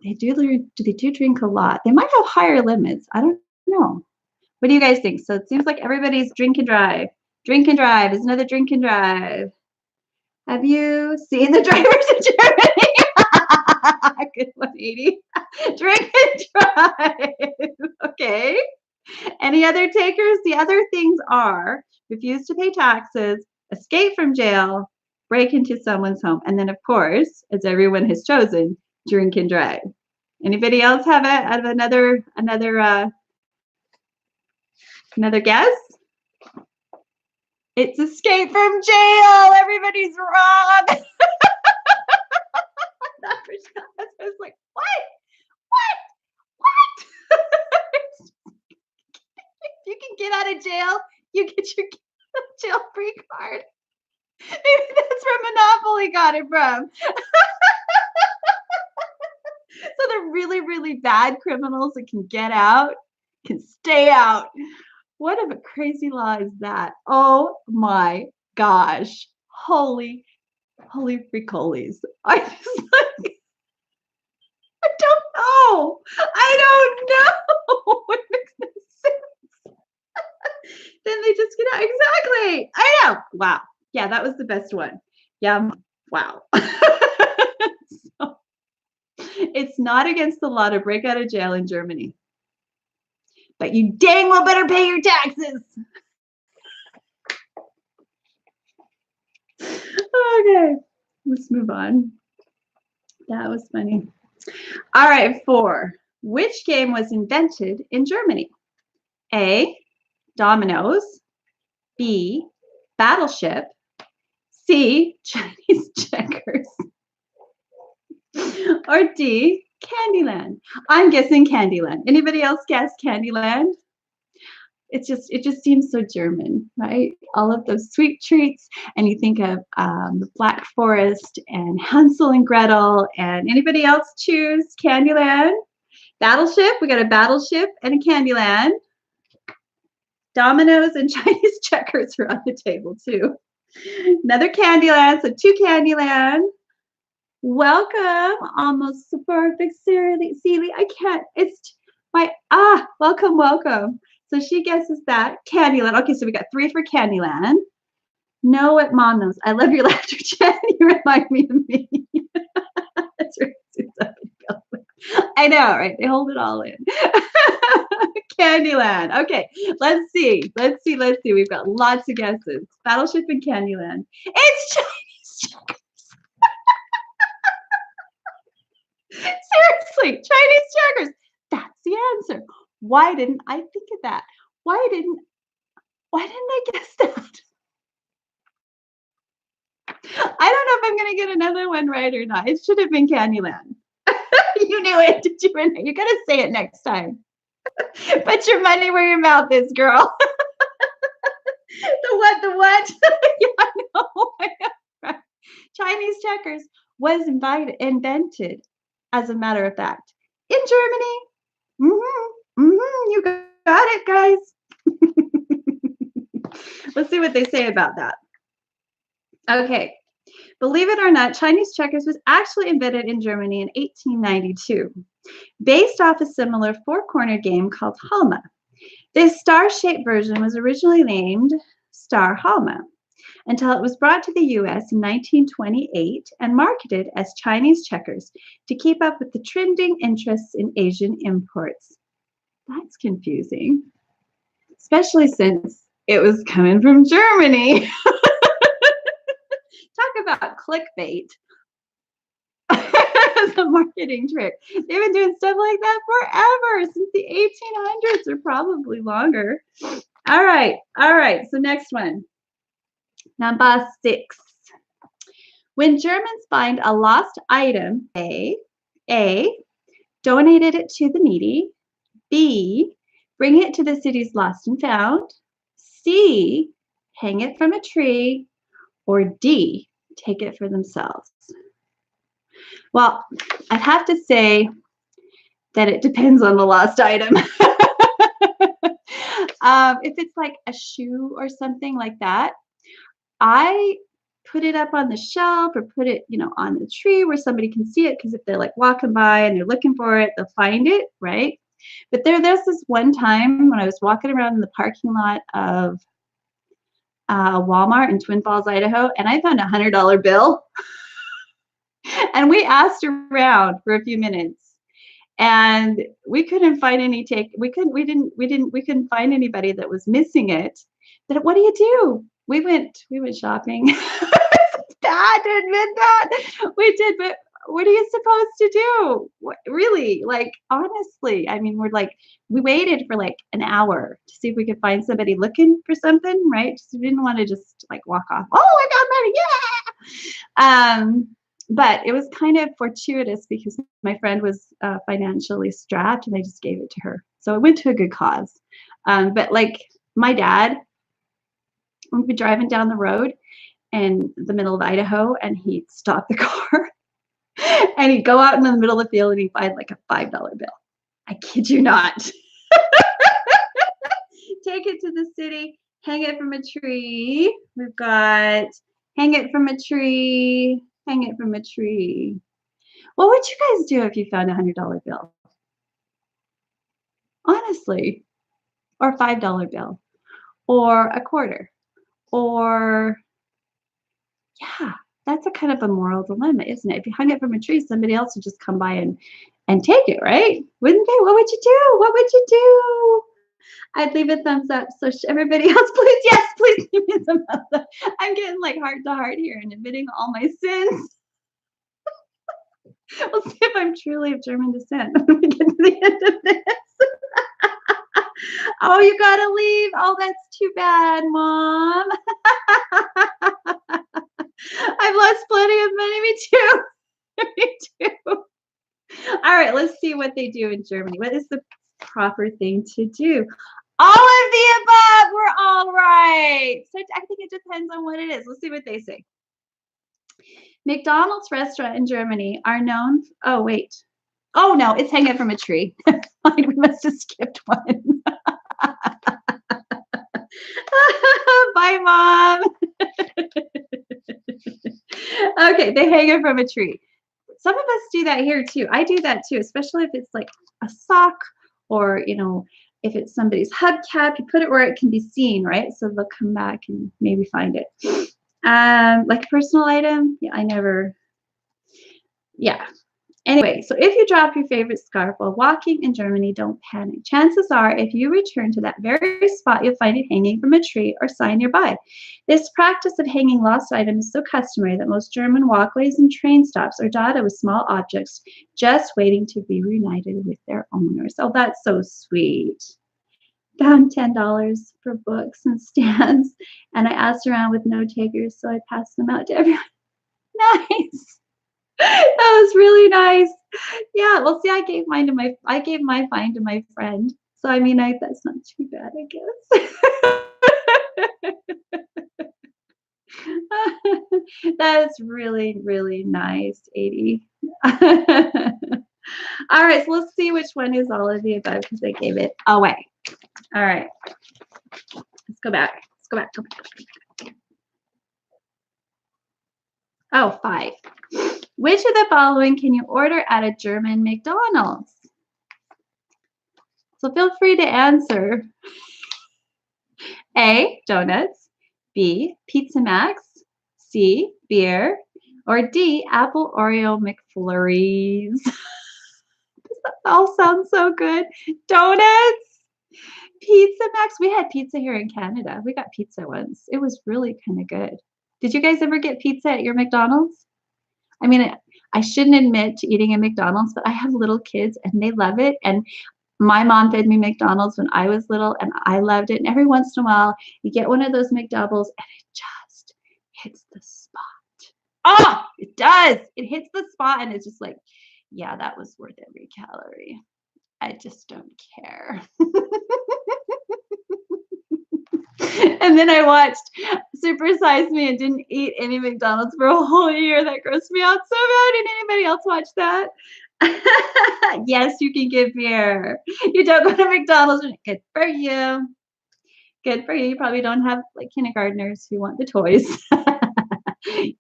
They do drink a lot. They might have higher limits. I don't know. What do you guys think? So it seems like everybody's drink and drive. Drink and drive is another drink and drive. Have you seen the drivers in Germany? Good 180. Drink and drive. Okay. Any other takers? The other things are refuse to pay taxes, escape from jail, break into someone's home, and then, of course, as everyone has chosen, drink and drive. Anybody else have another guess? It's escape from jail. Everybody's wrong. I was like, what? If you can get out of jail, you get your jail-free card. Maybe that's where Monopoly got it from. So the really, really bad criminals that can get out can stay out. What of a crazy law is that? Oh my gosh. Holy fricolies. I just like, I don't know. It makes no sense. Then they just get out. Exactly. I know. Wow. Yeah, that was the best one. Yeah. Wow. So, it's not against the law to break out of jail in Germany. But you dang well better pay your taxes. Okay, let's move on. That was funny. All right, 4. Which game was invented in Germany? A, dominoes. B, battleship. C, Chinese checkers. Or D, Candyland. I'm guessing Candyland. Anybody else guess Candyland? It just seems so German, right? All of those sweet treats, and you think of the Black Forest and Hansel and Gretel. And anybody else choose Candyland? Battleship. We got a battleship and a Candyland. Dominoes and Chinese checkers are on the table too. Another Candyland, so 2 Candyland. Welcome, almost perfect, Celie. I can't. It's my welcome. So she guesses that Candyland. Okay, so we got 3 for Candyland. Know what mom knows. I love your laughter, Jen. You remind me of me. That's right. I know, right? They hold it all in. Candyland. Okay, let's see. We've got lots of guesses. Battleship and Candyland. It's Chinese checkers. Seriously, Chinese checkers. That's the answer. Why didn't I think of that? Why didn't I guess that? I don't know if I'm gonna get another one right or not. It should have been Candyland. You knew it, did you? You gotta say it next time. Put your money where your mouth is, girl. The what? Yeah, I know. Chinese checkers was invented, as a matter of fact, in Germany. You got it, guys. Let's see what they say about that. Okay. Believe it or not, Chinese checkers was actually invented in Germany in 1892, based off a similar 4-cornered game called Halma. This star-shaped version was originally named Star Halma until it was brought to the U.S. in 1928 and marketed as Chinese checkers to keep up with the trending interests in Asian imports. That's confusing, especially since it was coming from Germany. Talk about clickbait as a marketing trick. They've been doing stuff like that forever, since the 1800s or probably longer. All right. So next one. Number 6. When Germans find a lost item, A, donated it to the needy. B, bring it to the city's lost and found. C, hang it from a tree. Or D, take it for themselves. Well, I'd have to say that it depends on the lost item. If it's like a shoe or something like that, I put it up on the shelf or put it, on the tree where somebody can see it, because if they're like walking by and they're looking for it, they'll find it, right? But there's this one time when I was walking around in the parking lot of Walmart in Twin Falls, Idaho, and I found a $100 bill. And we asked around for a few minutes, and we couldn't find we couldn't find anybody that was missing it. But what do? We went shopping. It's bad to admit that. We did, but what are you supposed to do? What, really? Like, honestly, I mean, we waited for like an hour to see if we could find somebody looking for something, right? So we didn't want to just like walk off. Oh, I got money, yeah. But it was kind of fortuitous because my friend was financially strapped and I just gave it to her. So it went to a good cause. But like my dad, we'd be driving down the road in the middle of Idaho and he'd stop the car and he'd go out in the middle of the field and he'd find like a $5 bill. I kid you not. Take it to the city, hang it from a tree. We've got hang it from a tree, hang it from a tree. What would you guys do if you found a $100 bill? Honestly, or a $5 bill, or a quarter, or yeah, that's a kind of a moral dilemma, isn't it? If you hung it from a tree, somebody else would just come by and take it, right? Wouldn't they? What would you do? What would you do? I'd leave a thumbs up. So everybody else, please, yes, please give me some thumbs up. I'm getting like heart to heart here and admitting all my sins. We'll see if I'm truly of German descent when we get to the end of this. Oh, you gotta leave. Oh, that's too bad, Mom. I've lost plenty of money. Me too. Me too. All right, let's see what they do in Germany. What is the proper thing to do? All of the above. We're all right. So I think it depends on what it is. Let's see what they say. McDonald's restaurant in Germany are known. Oh, wait. Oh, no, it's hanging from a tree. We must have skipped one. Bye, Mom. Okay, they hang it from a tree. Some of us do that here too. I do that too, especially if it's like a sock or, you know, if it's somebody's hubcap, you put it where it can be seen, right? So they'll come back and maybe find it. Like a personal item, yeah, I never, yeah. Anyway, so if you drop your favorite scarf while walking in Germany, don't panic. Chances are, if you return to that very spot, you'll find it hanging from a tree or sign nearby. This practice of hanging lost items is so customary that most German walkways and train stops are dotted with small objects just waiting to be reunited with their owners. Oh, that's so sweet. Found $10 for books and stands, and I asked around with no takers, so I passed them out to everyone. Nice. That was really nice. Yeah, well, see, I gave my find to my friend. So I mean, that's not too bad, I guess. That's really, really nice, 80. All right, so let's see which one is all of the above because they gave it away. All right. Let's go back. Let's go back. Go back. Oh, 5. Which of the following can you order at a German McDonald's? So feel free to answer. A, donuts. B, Pizza Max. C, beer. Or D, apple Oreo McFlurries. That all sounds so good. Donuts. Pizza Max. We had pizza here in Canada. We got pizza once. It was really kind of good. Did you guys ever get pizza at your McDonald's? I mean, I shouldn't admit to eating at McDonald's, but I have little kids and they love it. And my mom fed me McDonald's when I was little and I loved it. And every once in a while, you get one of those McDoubles and it just hits the spot. Oh, it does. It hits the spot and it's just like, yeah, that was worth every calorie. I just don't care. And then I watched Super Size Me and didn't eat any McDonald's for a whole year. That grossed me out so bad. Did anybody else watch that? Yes, you can give beer. You don't go to McDonald's. Good for you. Good for you. You probably don't have like kindergartners who want the toys.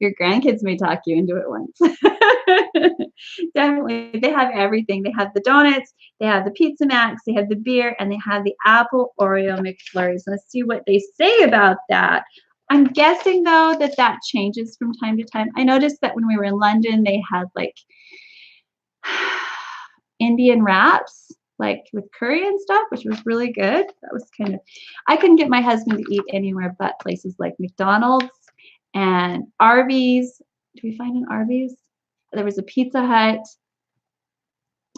Your grandkids may talk you into it once. Definitely. They have everything. They have the donuts, they have the Pizza Max, they have the beer, and they have the apple Oreo McFlurries. Let's see what they say about that. I'm guessing, though, that changes from time to time. I noticed that when we were in London, they had like Indian wraps, like with curry and stuff, which was really good. That was kind of, I couldn't get my husband to eat anywhere but places like McDonald's and Arby's. Did we find an Arby's? There was a Pizza Hut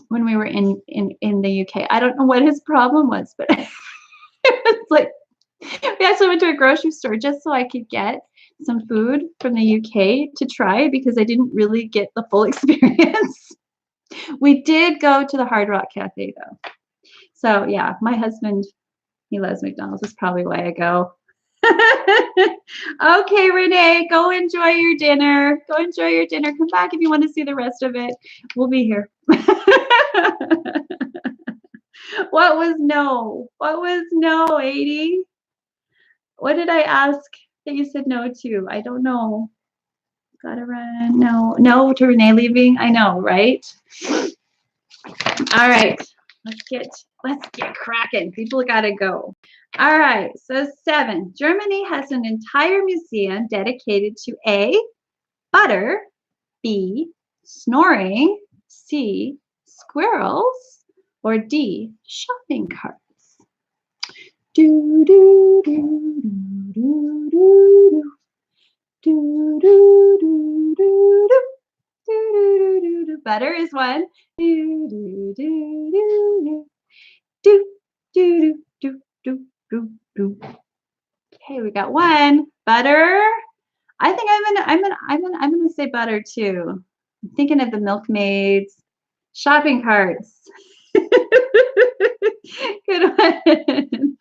when we were in the UK. I don't know what his problem was, but it was like we actually went to a grocery store just so I could get some food from the UK to try because I didn't really get the full experience. We did go to the Hard Rock Cafe though. So yeah, my husband, he loves McDonald's. That's probably why I go. Okay, Renee, go enjoy your dinner. Go enjoy your dinner. Come back if you want to see the rest of it. We'll be here. What was no? What was no, 80? What did I ask that you said no to? I don't know. Gotta run. No, no to Renee leaving. I know, right? All right. Let's get cracking. People gotta go. All right. So 7. Germany has an entire museum dedicated to A, butter, B, snoring, C, squirrels, or D, shopping carts. Do do do do do do do do do do do. Butter is 1. Do do do do do do do do do do. Okay, we got 1. Butter. I think I'm gonna say butter too. I'm thinking of the milkmaids, shopping carts. Good one.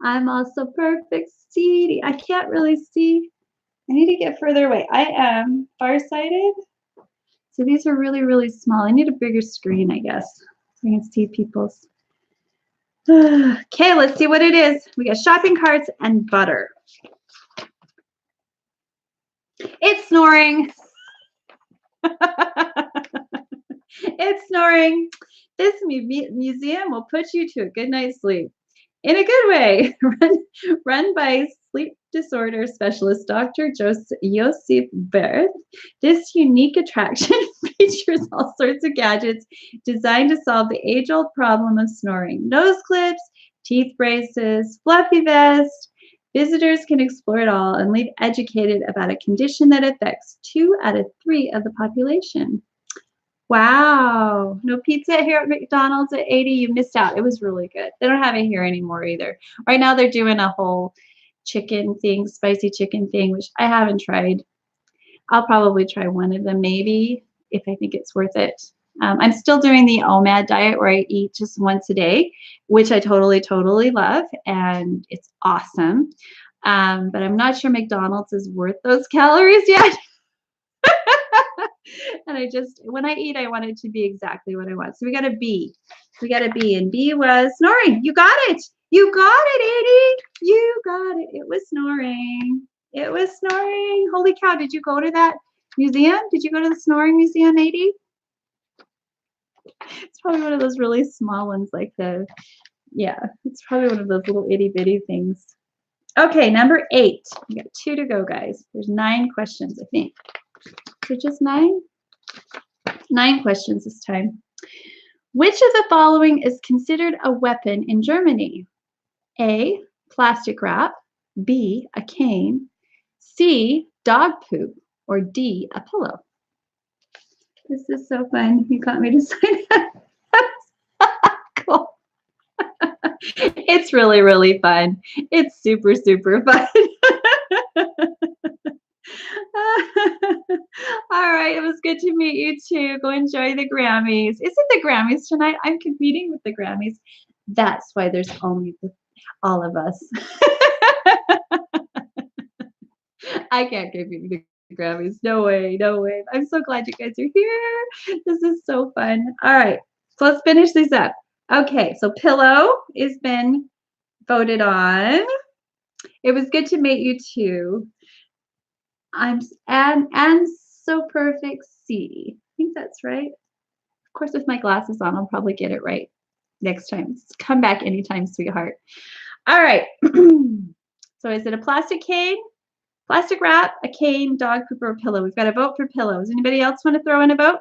I'm also perfect. See, I can't really see. I need to get further away. I am farsighted. So these are really, really small. I need a bigger screen, I guess, so I can see people's. Okay, let's see what it is. We got shopping carts and butter. It's snoring. It's snoring. This museum will put you to a good night's sleep. In a good way. Run by sleep disorder specialist Dr. Joseph Berth. This unique attraction features all sorts of gadgets designed to solve the age-old problem of snoring. Nose clips, teeth braces, fluffy vest. Visitors can explore it all and leave educated about a condition that affects 2 out of 3 of the population. Wow. No pizza here at McDonald's at 80. You missed out. It was really good. They don't have it here anymore either. Right now they're doing a whole chicken thing, spicy chicken thing, which I haven't tried. I'll probably try one of them maybe if I think it's worth it. I'm still doing the OMAD diet where I eat just once a day, which I totally, totally love. And it's awesome. But I'm not sure McDonald's is worth those calories yet. And when I eat, I want it to be exactly what I want. So we got a B. We got a B, and B was snoring. You got it. You got it, 80. You got it. It was snoring. It was snoring. Holy cow. Did you go to that museum? Did you go to the snoring museum, 80? It's probably one of those really small ones like it's probably one of those little itty bitty things. Okay, number 8. We got 2 to go, guys. There's 9 questions, I think. So just 9? 9 questions this time. Which of the following is considered a weapon in Germany? A, plastic wrap, B, a cane, C, dog poop, or D, a pillow? This is so fun. You got me to sign that. Cool. It's really, really fun. It's super, super fun. All right, it was good to meet you too. Go enjoy the Grammys. Is it the Grammys tonight? I'm competing with the Grammys. That's why there's only all of us. I can't give you the Grammys. No way, no way. I'm so glad you guys are here. This is so fun. All right, so let's finish these up. Okay, so pillow has been voted on. It was good to meet you too. And so perfect C. I think that's right. Of course, with my glasses on, I'll probably get it right next time. Come back anytime, sweetheart. All right. So is it a plastic cane, plastic wrap, a cane, dog poop, or a pillow? We've got a vote for pillows. Anybody else want to throw in a vote?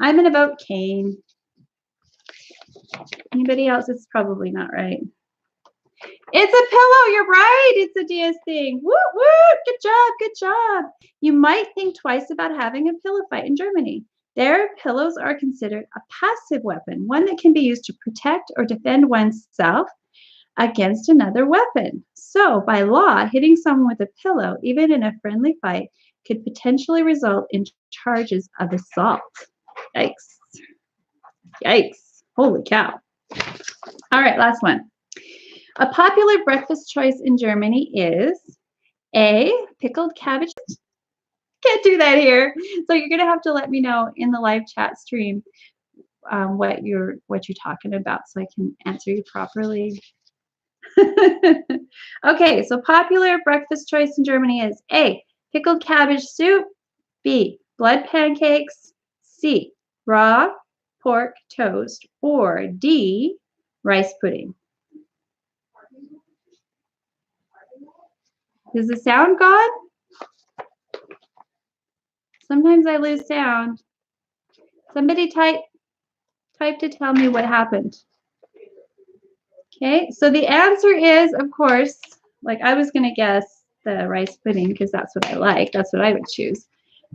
I'm going to vote cane. Anybody else? It's probably not right. It's a pillow. You're right. It's a DS thing. Woo, woo. Good job. Good job. You might think twice about having a pillow fight in Germany. There, pillows are considered a passive weapon, one that can be used to protect or defend oneself against another weapon. So, by law, hitting someone with a pillow, even in a friendly fight, could potentially result in charges of assault. Yikes. Yikes. Holy cow. All right, last one. A popular breakfast choice in Germany is A, pickled cabbage. Can't do that here. So you're going to have to let me know in the live chat stream what you're talking about so I can answer you properly. Okay, so popular breakfast choice in Germany is A, pickled cabbage soup, B, blood pancakes, C, raw pork toast, or D, rice pudding. Is the sound gone? Sometimes I lose sound. Somebody type to tell me what happened. Okay, so the answer is, of course, like I was going to guess the rice pudding because that's what I like. That's what I would choose.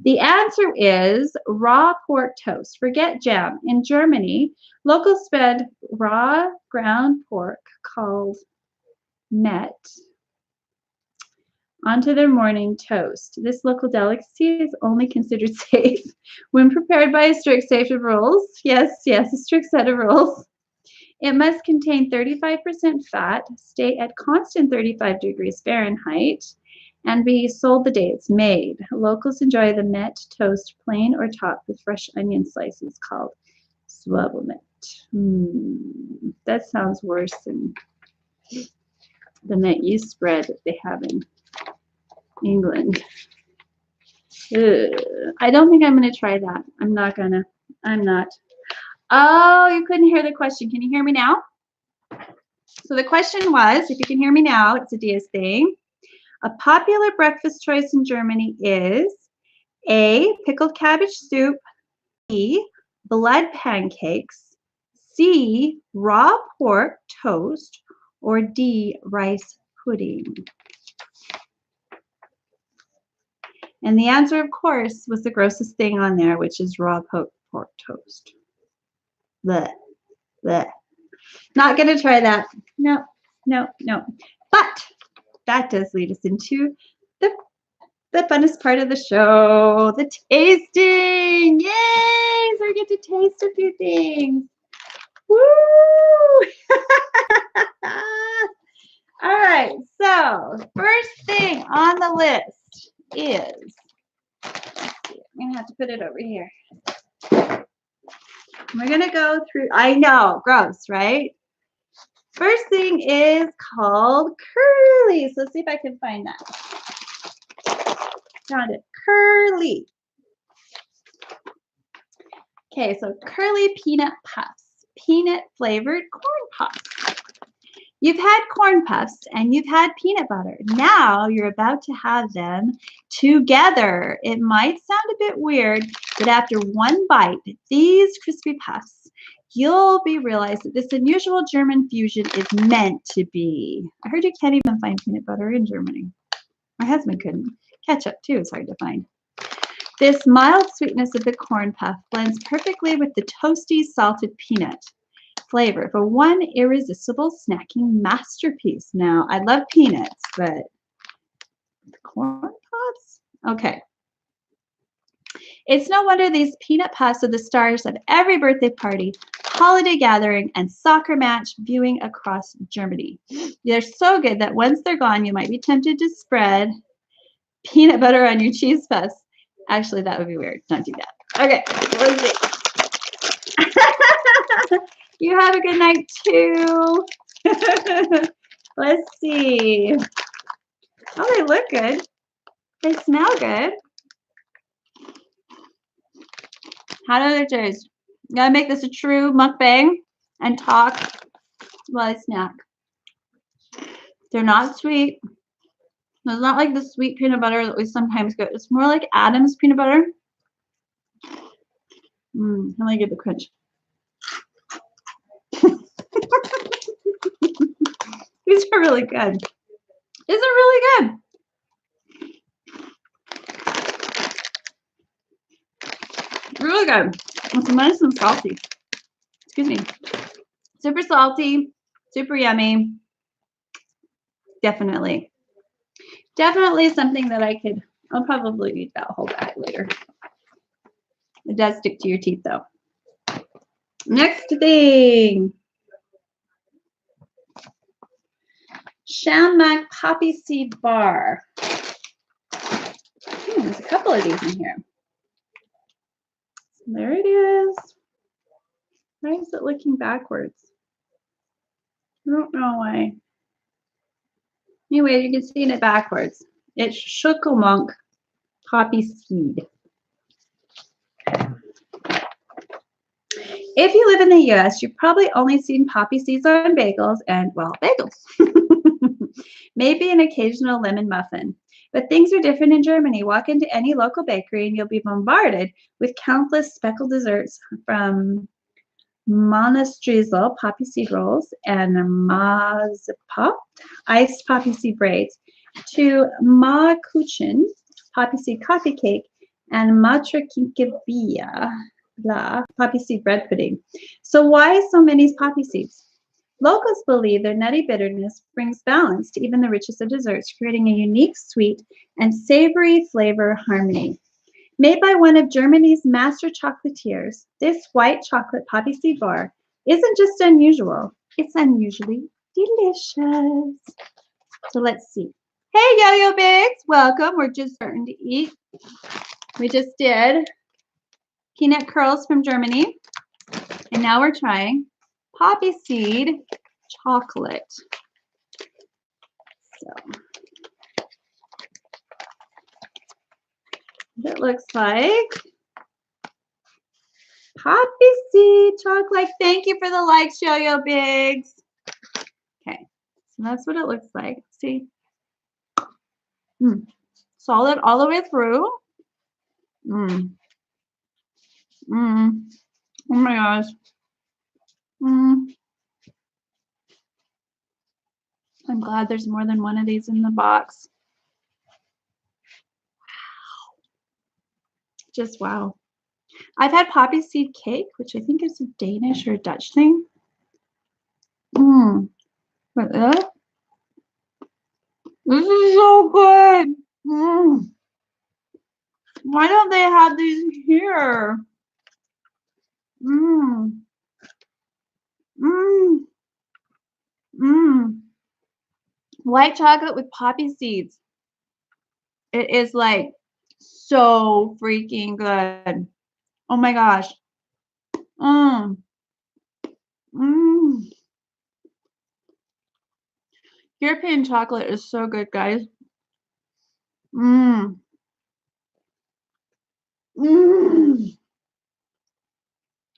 The answer is raw pork toast. Forget jam. In Germany, locals spread raw ground pork called Met onto their morning toast. This local delicacy is only considered safe when prepared by a strict set of rules. Yes, a strict set of rules. It must contain 35% fat, stay at constant 35 degrees Fahrenheit, and be sold the day it's made. Locals enjoy the Met toast plain or topped with fresh onion slices called Swabbelmet. That sounds worse than the Met yeast spread that they have in England. Ugh. I don't think I'm going to try that. I'm not. Oh, you couldn't hear the question. Can you hear me now? So the question was, if you can hear me now, it's a Diaz thing. A popular breakfast choice in Germany is A, pickled cabbage soup, B, blood pancakes, C, raw pork toast, or D, rice pudding. And the answer, of course, was the grossest thing on there, which is raw pork toast. Blech, blech. Not going to try that. No. But that does lead us into the funnest part of the show, the tasting. Yay! So we get to taste a few things. Woo! All right. So first thing on the list is, I'm going to have to put it over here. We're going to go through, I know, gross, right? First thing is called curly. So let's see if I can find that. Found it. Curly. Okay, so curly peanut puffs. Peanut flavored corn puffs. You've had corn puffs and you've had peanut butter. Now you're about to have them together. It might sound a bit weird, but after one bite, these crispy puffs, you'll be realized that this unusual German fusion is meant to be. I heard you can't even find peanut butter in Germany. My husband couldn't. Ketchup, too, is hard to find. This mild sweetness of the corn puff blends perfectly with the toasty, salted peanut flavor for one irresistible snacking masterpiece. Now, I love peanuts, but corn puffs? Okay. It's no wonder these peanut puffs are the stars of every birthday party, holiday gathering, and soccer match viewing across Germany. They're so good that once they're gone, you might be tempted to spread peanut butter on your cheese puffs. Actually, that would be weird. Don't do that. Okay, let's see. You have a good night, too. Let's see. Oh, they look good. They smell good. How do they taste? Gotta make this a true mukbang and talk while I snack. They're not sweet. It's not like the sweet peanut butter that we sometimes get. It's more like Adam's peanut butter. Let me get the crunch. These are really good. These are really good. Really good. It's nice and salty. Excuse me. Super salty, super yummy. Definitely. Definitely something that I'll probably eat that whole bag later. It does stick to your teeth though. Next thing. Shamrock poppy seed bar. There's a couple of these in here. There it is. Why is it looking backwards? I don't know why. Anyway, you can see it backwards. It's Shukumunk poppy seed. If you live in the US, you've probably only seen poppy seeds on bagels and, well, bagels. Maybe an occasional lemon muffin. But things are different in Germany. Walk into any local bakery and you'll be bombarded with countless speckled desserts from Monastriesel poppy seed rolls and Mazepop iced poppy seed braids to Ma-Kuchen poppy seed coffee cake and Matrakinkebia poppy seed bread pudding. So why so many poppy seeds? Locals believe their nutty bitterness brings balance to even the richest of desserts, creating a unique sweet and savory flavor harmony. Made by one of Germany's master chocolatiers, this white chocolate poppy seed bar isn't just unusual, it's unusually delicious. So let's see. Hey, Yo-Yo Bigs, welcome. We're just starting to eat. We just did peanut curls from Germany, and now we're trying poppy seed chocolate. So it looks like poppy seed chocolate. Thank you for the likes, Yo-Yo Bigs. Okay, so that's what it looks like. See? Solid all the way through. Oh my gosh. I'm glad there's more than one of these in the box. Wow. Just wow. I've had poppy seed cake, which I think is a Danish or Dutch thing. But this is so good. Why don't they have these here? White chocolate with poppy seeds. It is like so freaking good. Oh my gosh. European chocolate is so good, guys.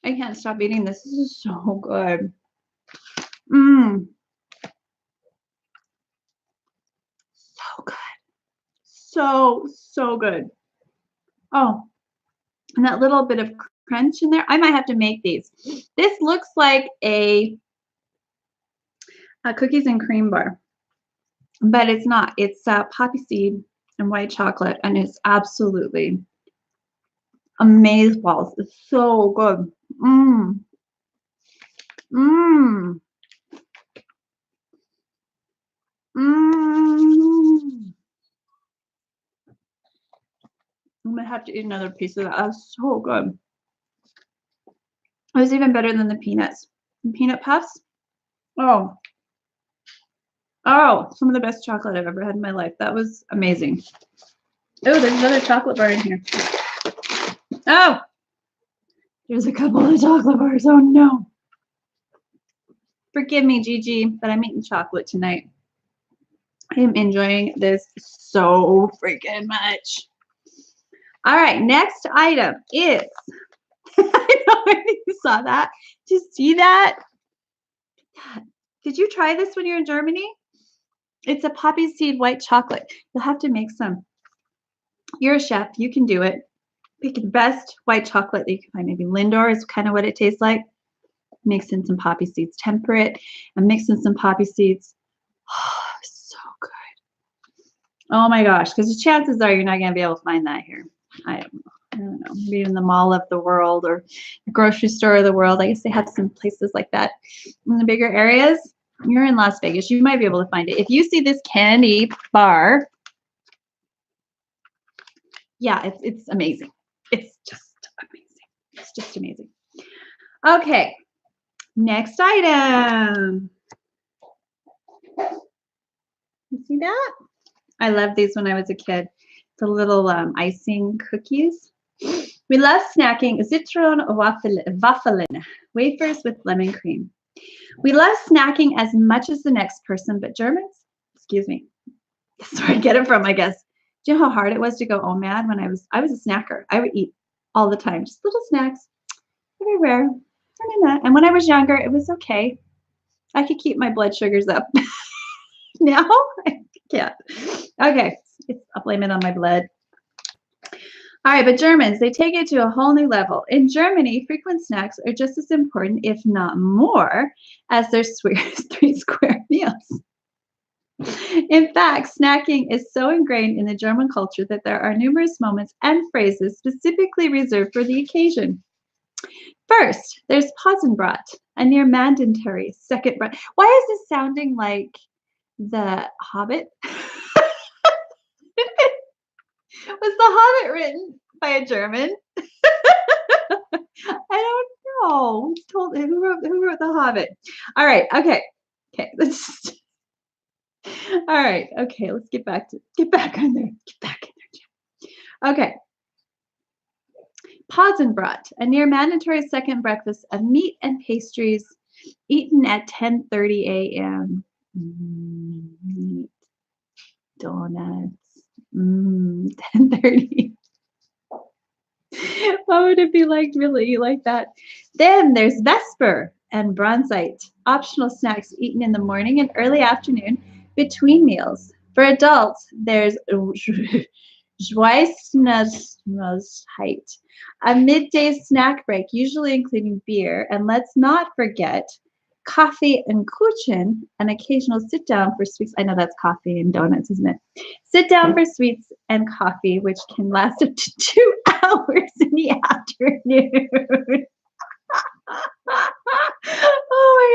I can't stop eating this. This is so good. So good. So good. Oh, and that little bit of crunch in there. I might have to make these. This looks like a cookies and cream bar, but it's not. It's poppy seed and white chocolate, and it's absolutely amazeballs. It's so good. I'm gonna have to eat another piece of that. That's so good. It was even better than the peanuts. And peanut puffs. Oh, some of the best chocolate I've ever had in my life. That was amazing. Oh, there's another chocolate bar in here. Oh, there's a couple of chocolate bars. Oh no. Forgive me, Gigi, but I'm eating chocolate tonight. I am enjoying this so freaking much. All right, next item is, I know you saw that. Did you see that? Did you try this when you're in Germany? It's a poppy seed white chocolate. You'll have to make some. You're a chef. You can do it. Pick the best white chocolate that you can find. Maybe Lindor is kind of what it tastes like. Mix in some poppy seeds. Temper it and mix in some poppy seeds. Oh, so good. Oh my gosh. Because the chances are you're not going to be able to find that here. I don't know. Maybe in the mall of the world or the grocery store of the world. I guess they have some places like that in the bigger areas. You're in Las Vegas, you might be able to find it. If you see this candy bar, yeah, it's amazing. It's just amazing. It's just amazing. Okay, next item. You see that? I loved these when I was a kid. The little icing cookies. We love snacking Zitron Waffeln, wafers with lemon cream. We love snacking as much as the next person, but Germans, excuse me, that's where I get it from, I guess. Do you know how hard it was to go OMAD when I was a snacker? I would eat all the time, just little snacks everywhere. And when I was younger, it was okay. I could keep my blood sugars up. Now I can't. Okay, I'll blame it on my blood. All right, but Germans, they take it to a whole new level. In Germany, frequent snacks are just as important, if not more, as their 3 square meals. In fact, snacking is so ingrained in the German culture that there are numerous moments and phrases specifically reserved for the occasion. First, there's Pausenbrot, a near mandatory second breath. Why is this sounding like The Hobbit? Was The Hobbit written by a German? I don't know. Who wrote The Hobbit? All right. Okay. Let's. All right. Okay. Let's get back on there. Get back in there. Okay. Pausenbrot, a near mandatory second breakfast of meat and pastries, eaten at 10:30 a.m. Meat, donuts. 10:30. What would it be like to really eat like that? Then there's Vesper and Bronzite, optional snacks eaten in the morning and early afternoon between meals. For adults, there's Weissnasheit, a midday snack break, usually including beer. And let's not forget coffee and Kuchen, an occasional sit down for sweets. I know that's coffee and donuts, isn't it? Sit down for sweets and coffee, which can last up to 2 hours in the afternoon. Oh my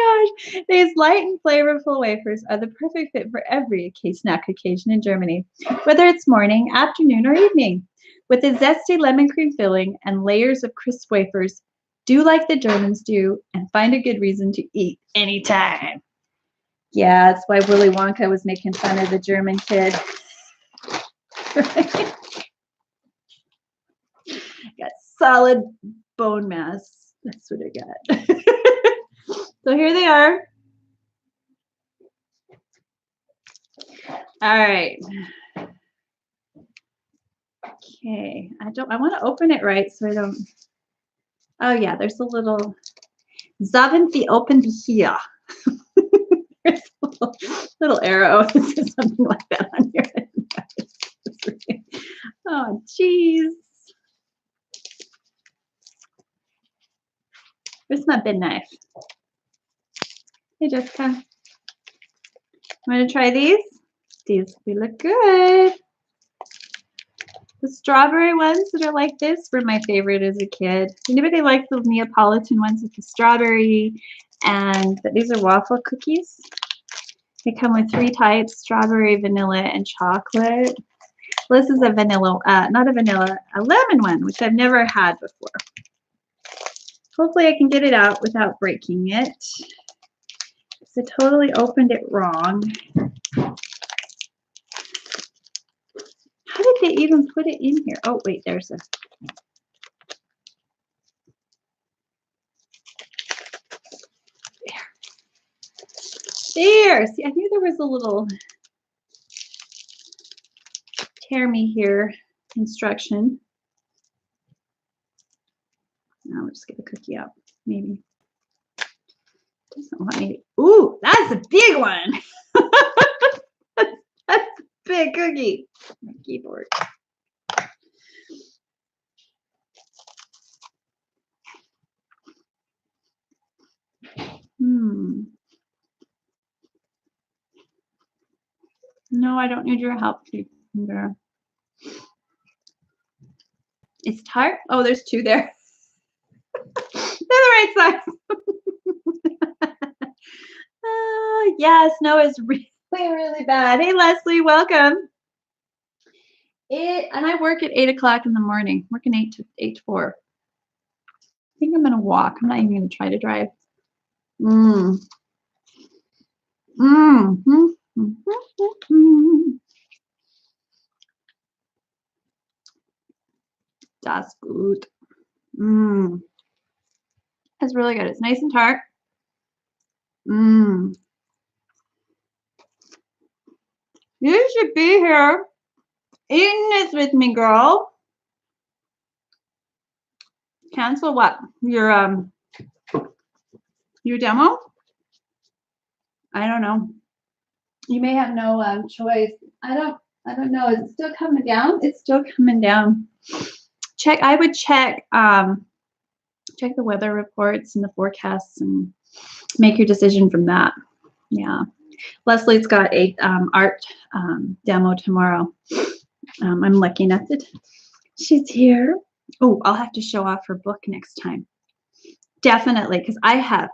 gosh. These light and flavorful wafers are the perfect fit for every snack occasion in Germany, whether it's morning, afternoon, or evening. With a zesty lemon cream filling and layers of crisp wafers, do like the Germans do and find a good reason to eat anytime. Yeah, that's why Willy Wonka was making fun of the German kid. Got solid bone mass. That's what I got. So here they are. All right. Okay. I want to open it right so I don't. Oh yeah, there's a little Zavent the open here. There's a little arrow. It says something like that on here. Oh, geez. Where's my bin knife? Hey, Jessica. Want to try these? These look good. The strawberry ones that are like this were my favorite as a kid. Anybody like those Neapolitan ones with the strawberry? And these are waffle cookies. They come with 3 types: strawberry, vanilla, and chocolate. This is a vanilla, not a vanilla, a lemon one, which I've never had before. Hopefully I can get it out without breaking it. So I totally opened it wrong. How did they even put it in here? Oh, wait, there's a... There. See, I knew there was a little tear me here instruction. Now we'll just get the cookie out, maybe. Doesn't want me to... Ooh, that's a big one. That's a big cookie. My keyboard. No, I don't need your help. There. It's tart. Oh, there's 2 there. They're the right size. Yeah, snow is really, really bad. Hey, Leslie, welcome. And I work at 8 o'clock in the morning, working 8 to 4. I think I'm going to walk. I'm not even going to try to drive. That's good. It's really good. It's nice and tart. You should be here eating this with me, girl. Cancel what? Your demo? I don't know. You may have no choice. I don't know. Is it still coming down? It's still coming down. I would check check the weather reports and the forecasts and make your decision from that. Yeah. Leslie's got a art demo tomorrow. I'm looking at it. She's here. Oh, I'll have to show off her book next time. Definitely, because I have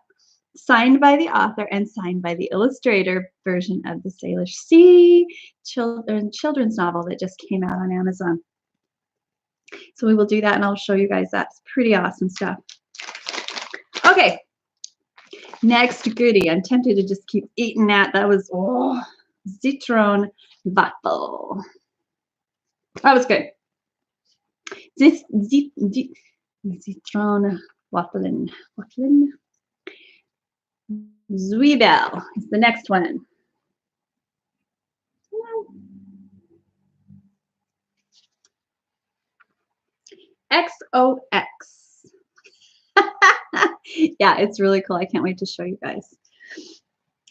signed by the author and signed by the illustrator version of the Salish Sea children's novel that just came out on Amazon. So we will do that and I'll show you guys that. It's pretty awesome stuff. Okay. Next goodie. I'm tempted to just keep eating that. That was citron waffle. That was good. Citron wafflin. Zwiebel is the next one. XOX. Yeah, it's really cool. I can't wait to show you guys.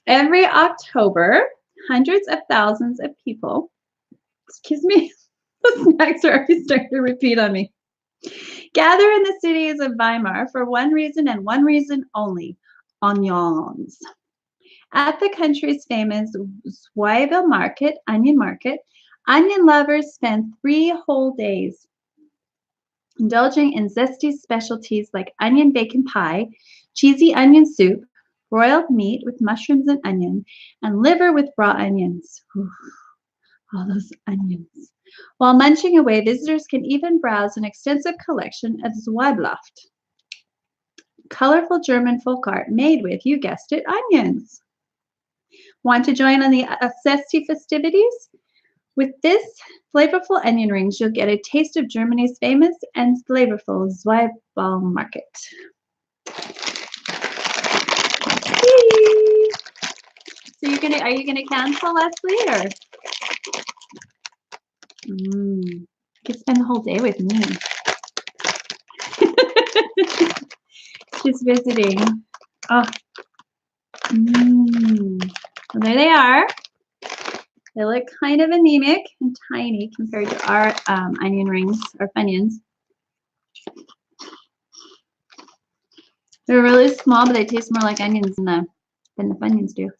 Every October, hundreds of thousands of people, excuse me, the snacks are already starting to repeat on me, gather in the cities of Weimar for one reason and one reason only: onions. At the country's famous Zwiebel market, onion lovers spend 3 whole days indulging in zesty specialties like onion bacon pie, cheesy onion soup, broiled meat with mushrooms and onion, and liver with raw onions. Ooh, all those onions. While munching away, visitors can even browse an extensive collection of Zwiebelhaft, colorful German folk art made with, you guessed it, onions. Want to join on the zesty festivities? With this flavorful onion rings, you'll get a taste of Germany's famous and flavorful Zwiebel market. So are you gonna cancel, Leslie, or you could spend the whole day with me. She's visiting. Oh. Well, there they are. They look kind of anemic and tiny compared to our onion rings, or Funyuns. They're really small, but they taste more like onions than the Funyuns do.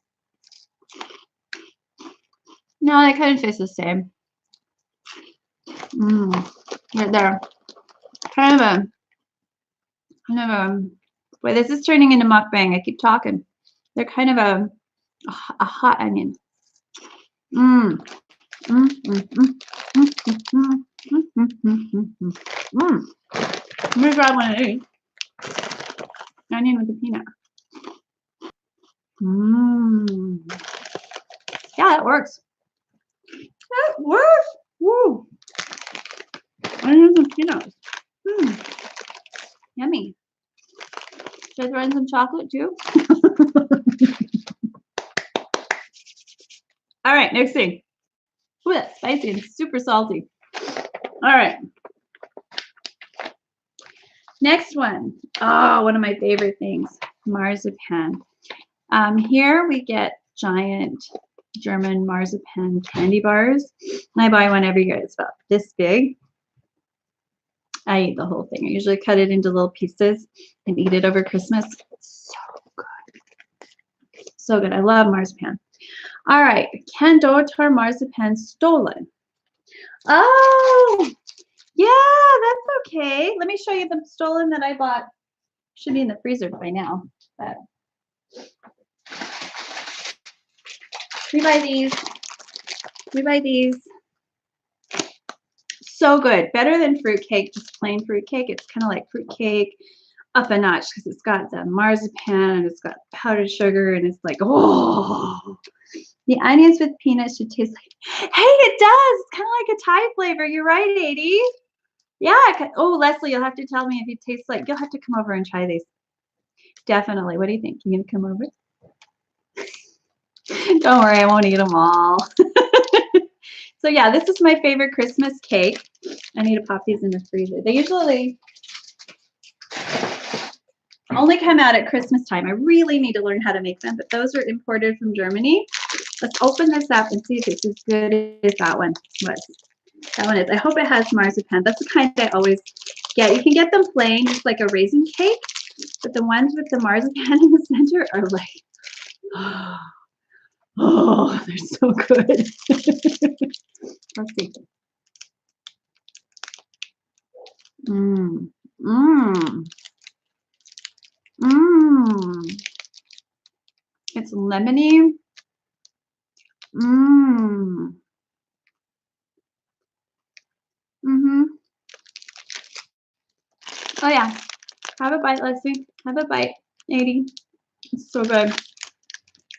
No, they kind of taste the same. Right there. Kind of a, boy, this is turning into mukbang. I keep talking. They're kind of a hot onion. Let me grab one of these. Onion with a peanut. Yeah, that works. That works. Woo. Onions and peanuts. Yummy. Should I throw in some chocolate too? All right, next thing. Ooh, that's spicy and super salty. All right. Next one. Oh, one of my favorite things, marzipan. Here we get giant German marzipan candy bars. I buy one every year. It's about this big. I eat the whole thing. I usually cut it into little pieces and eat it over Christmas. It's so good. So good. I love marzipan. All right. Can Dotar marzipan stolen? Oh, yeah, that's okay. Let me show you the stolen that I bought. Should be in the freezer by now. But We buy these. We buy these. So good. Better than fruitcake, just plain fruitcake. It's kind of like fruitcake up a notch because it's got the marzipan and it's got powdered sugar and it's like, oh. The onions with peanuts should taste like, hey, it does. It's kind of like a Thai flavor. You're right, 80. Yeah. Oh, Leslie, you'll have to tell me if it tastes like, you'll have to come over and try these. Definitely. What do you think? You gonna come over? Don't worry, I won't eat them all. So yeah, this is my favorite Christmas cake. I need to pop these in the freezer. They usually only come out at Christmas time. I really need to learn how to make them, but those are imported from Germany. Let's open this up and see if it's as good as that one was. That one is. I hope it has marzipan. That's the kind I always get. You can get them plain, just like a raisin cake, but the ones with the marzipan in the center are like, oh, they're so good. Let's see. Mmm. Mmm. Mmm. It's lemony. Mmm. Mm-hmm. Oh yeah. Have a bite, Leslie. Have a bite. 80. It's so good. Have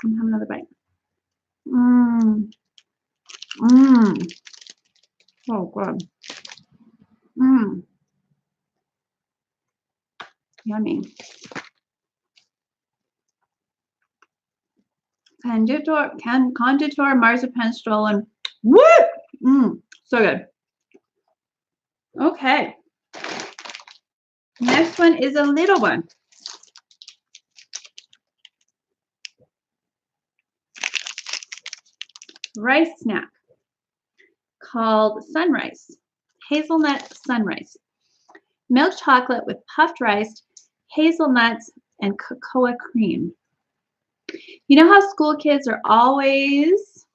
another bite. Mmm. Mmm. Oh good. Mmm. Yummy. Conditor marzipan stollen. Woo! Mmm. So good. Okay. Next one is a little one. Rice snack called Sunrise. Hazelnut Sunrise. Milk chocolate with puffed rice, hazelnuts, and cocoa cream. You know how school kids are always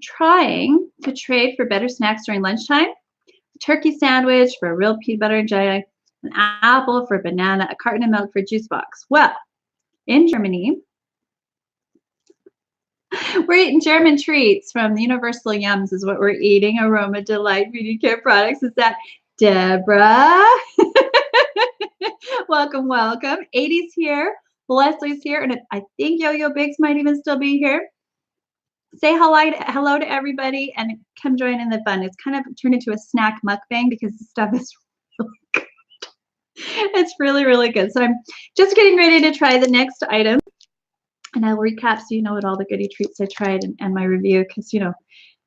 trying to trade for better snacks during lunchtime? A turkey sandwich for a real peanut butter and jelly, an apple for a banana, a carton of milk for a juice box. Well, in Germany, we're eating German treats from the Universal Yums is what we're eating. Aroma Delight Beauty Care Products. Is that Deborah? Welcome, welcome. 80's here. Leslie's here. And I think Yo-Yo Biggs might even still be here. Say hello to everybody and come join in the fun. It's kind of turned into a snack mukbang because the stuff is really good. It's really, really good. So I'm just getting ready to try the next item. And I'll recap so you know what all the goodie treats I tried and my review, because, you know,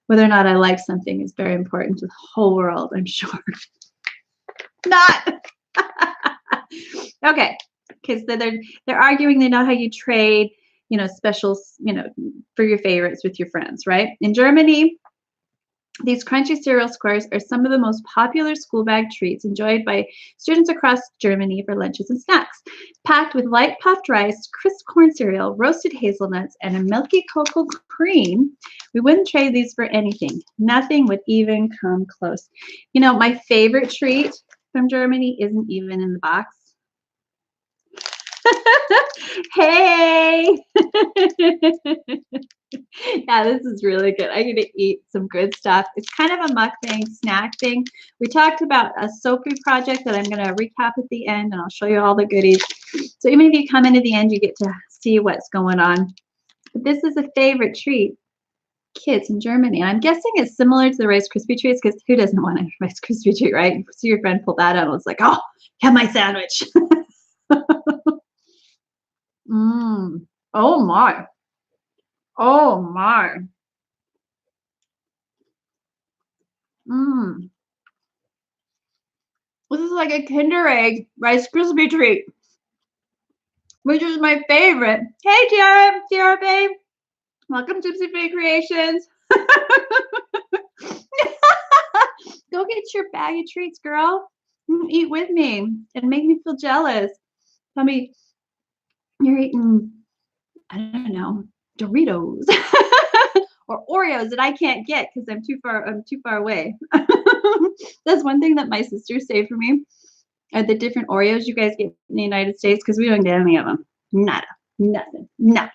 whether or not I like something is very important to the whole world, I'm sure. Not. Okay. Because they're arguing they know how you trade, you know, specials, you know, for your favorites with your friends, right? In Germany, these crunchy cereal squares are some of the most popular school bag treats enjoyed by students across Germany for lunches and snacks. Packed with light puffed rice, crisp corn cereal, roasted hazelnuts, and a milky cocoa cream, we wouldn't trade these for anything. Nothing would even come close. You know, my favorite treat from Germany isn't even in the box. Hey! Yeah, this is really good. I'm going to eat some good stuff. It's kind of a mukbang snack thing. We talked about a Soapy project that I'm going to recap at the end, and I'll show you all the goodies. So even if you come into the end, you get to see what's going on. But this is a favorite treat. Kids in Germany. I'm guessing it's similar to the Rice Krispie treats, because who doesn't want a Rice Krispie treat, right? You see your friend pull that out, and it's like, oh, have my sandwich. Oh my. Oh my. This is like a Kinder Egg Rice Krispie treat, which is my favorite. Hey, Tiara babe. Welcome to Gypsy Creations. Go get your bag of treats, girl. Eat with me and make me feel jealous. Tell me you're eating, I don't know, Doritos or Oreos that I can't get because I'm too far away. That's one thing that my sisters say for me are the different Oreos you guys get in the United States, because we don't get any of them. Nada. Nothing. Nada.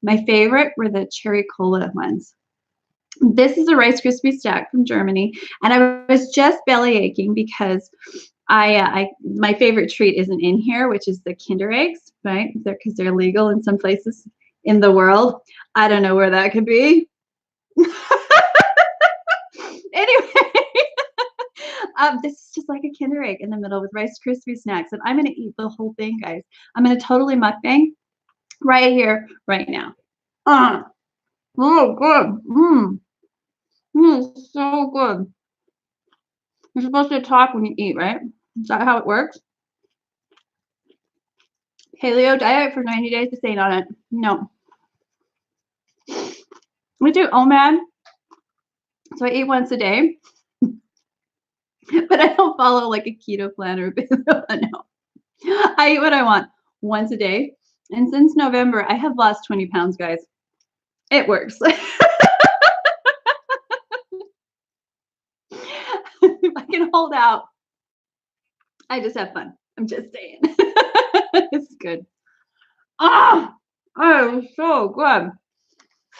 My favorite were the cherry cola ones. This is a Rice Krispie stack from Germany, and I was just belly aching because my favorite treat isn't in here, which is the Kinder eggs, right? Because they're legal in some places in the world. I don't know where that could be. Anyway, this is just like a Kinder egg in the middle with Rice Krispie snacks, and I'm gonna eat the whole thing, guys. I'm gonna totally mukbang right here, right now. Oh, good. So good. You're supposed to talk when you eat, right? Is that how it works? Paleo diet for 90 days to stay on it. No. We do OMAD. So I eat once a day. But I don't follow like a keto plan or a paleo. No. I eat what I want once a day. And since November, I have lost 20 pounds, guys. It works. If I can hold out, I just have fun. I'm just saying. It's good. Oh, so good.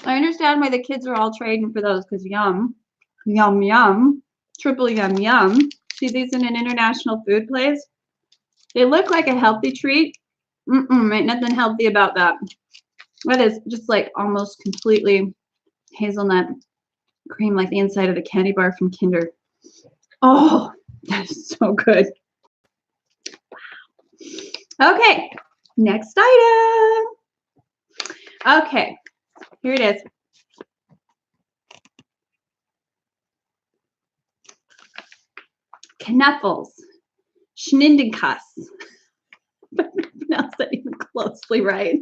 I understand why the kids are all trading for those because yum, yum, yum, triple yum, yum. See these in an international food place? They look like a healthy treat. Ain't nothing healthy about that. That is just like almost completely hazelnut cream, like the inside of the candy bar from Kinder. Oh, that is so good. Okay, next item. Okay, here it is. Knuffles, Schnindinkass. If I pronounce that even closely right.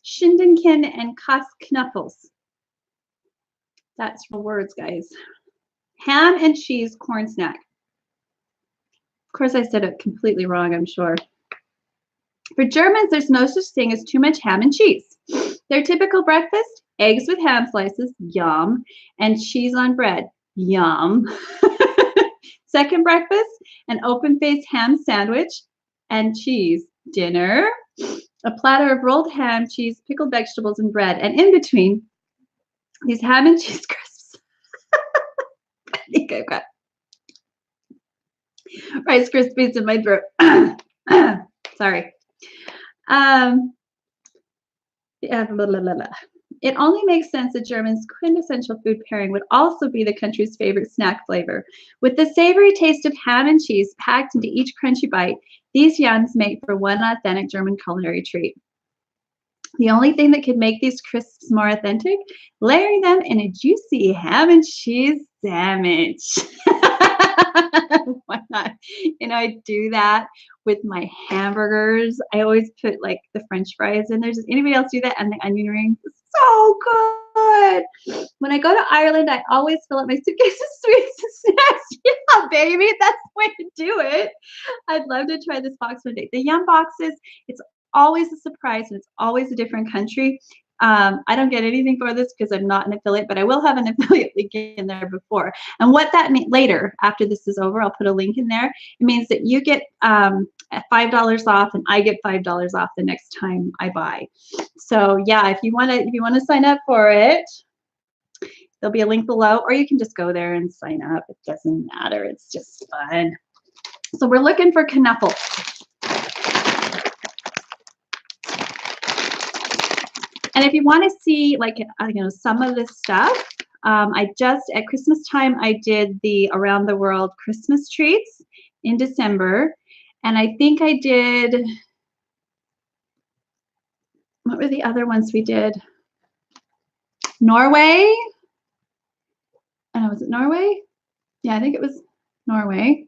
Schindenkin and Kass Knuffles. That's real words, guys. Ham and cheese corn snack. Of course, I said it completely wrong, I'm sure. For Germans, there's no such thing as too much ham and cheese. Their typical breakfast, eggs with ham slices, yum, and cheese on bread, yum. Second breakfast, an open-faced ham sandwich and cheese, dinner. A platter of rolled ham, cheese, pickled vegetables, and bread. And in between, these ham and cheese crisps. I think I've got Rice Krispies in my throat. Sorry. Yeah, blah, blah, blah, blah. It only makes sense that Germans' quintessential food pairing would also be the country's favorite snack flavor. With the savory taste of ham and cheese packed into each crunchy bite, these yums make for one authentic German culinary treat. The only thing that could make these crisps more authentic, layering them in a juicy ham and cheese sandwich. Why not? You know, I do that with my hamburgers. I always put like the French fries in there. Does anybody else do that? And the onion rings. So good. When I go to Ireland, I always fill up my suitcase with sweets and snacks. Yeah, baby, that's the way to do it. I'd love to try this box one day. The Yum boxes, it's always a surprise and it's always a different country. I don't get anything for this because I'm not an affiliate, but I will have an affiliate link in there before. And what that means later, after this is over, I'll put a link in there. It means that you get $5 off, and I get $5 off the next time I buy. So yeah, if you want to sign up for it, there'll be a link below, or you can just go there and sign up. It doesn't matter. It's just fun. So we're looking for knuffle. And if you want to see, like, some of this stuff, at Christmas time, I did the Around the World Christmas treats in December. And I think I did, what were the other ones we did? Norway. Was it Norway? Yeah, I think it was Norway.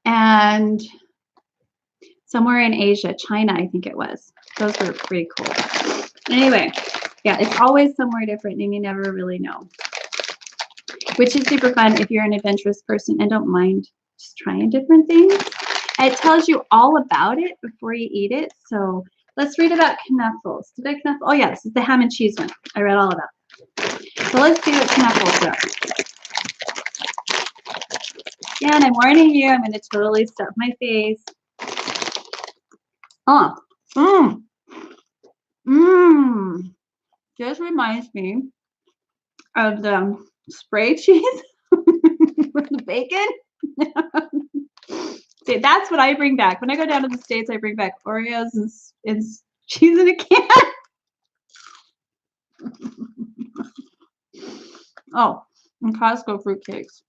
And somewhere in Asia, China, I think it was. Those were pretty cool. Anyway, yeah, it's always somewhere different and you never really know, which is super fun if you're an adventurous person and don't mind just trying different things. It tells you all about it before you eat it. So let's read about knuffles. Did I knuffle? Oh yeah, this is the ham and cheese one. I read all about it. So let's see what knuffles are. Again, I'm warning you, I'm going to totally stuff my face. Mmm. Just reminds me of the spray cheese with the bacon. See, that's what I bring back. When I go down to the States, I bring back Oreos and cheese in a can. Oh, and Costco fruitcakes.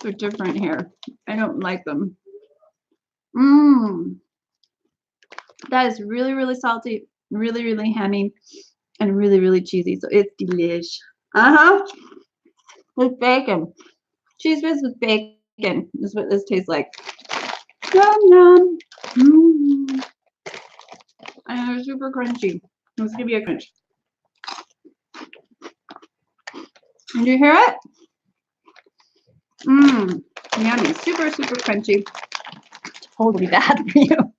They're different here. I don't like them. Mmm. That is really, really salty, really, really hammy, and really, really cheesy. So it's delish. With bacon. Cheese whiz with bacon is what this tastes like. Yum, yum. Mmm. And they're super crunchy. Let's give you a crunch. Did you hear it? Mmm. Yummy. Super, super crunchy. Totally bad for you.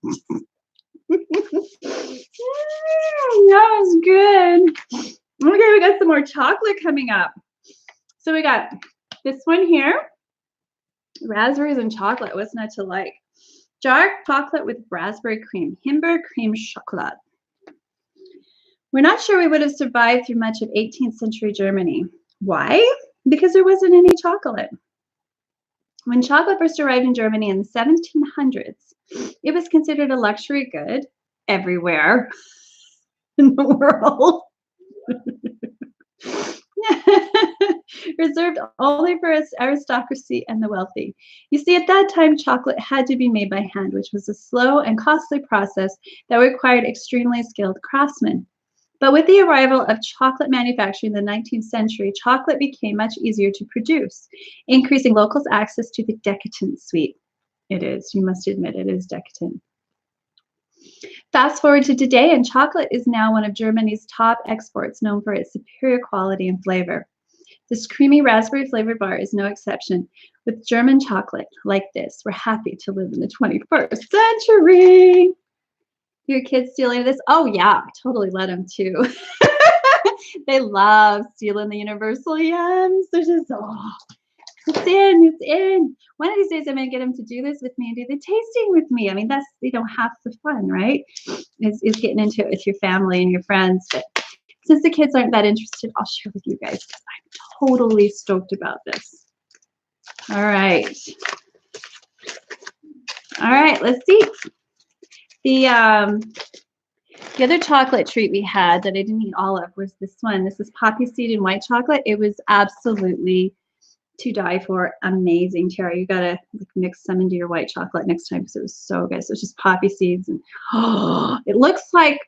That was good. Okay, we got some more chocolate coming up. So we got this one here. Raspberries and chocolate. What's not to like? Dark chocolate with raspberry cream. Himbeer cream chocolate. We're not sure we would have survived through much of 18th century Germany. Why? Because there wasn't any chocolate. When chocolate first arrived in Germany in the 1700s, it was considered a luxury good everywhere in the world. Reserved only for aristocracy and the wealthy. You see, at that time, chocolate had to be made by hand, which was a slow and costly process that required extremely skilled craftsmen. But with the arrival of chocolate manufacturing in the 19th century, chocolate became much easier to produce, increasing locals' access to the decadent sweet. It is, you must admit, it is decadent. Fast forward to today, and chocolate is now one of Germany's top exports, known for its superior quality and flavor. This creamy raspberry flavored bar is no exception. With German chocolate like this, we're happy to live in the 21st century. Your kids stealing this? Oh yeah, totally let them too. They love stealing the universal yums. They're just, oh, it's in, it's in. One of these days I'm gonna get them to do this with me and do the tasting with me. I mean, that's, half the fun, right? Is getting into it with your family and your friends. But since the kids aren't that interested, I'll share with you guys because I'm totally stoked about this. All right. All right, let's see. The other chocolate treat we had that I didn't eat all of was this one. This is poppy seed and white chocolate. It was absolutely to die for. Amazing, Tara. You gotta mix some into your white chocolate next time because it was so good. So it's just poppy seeds, and oh, it looks like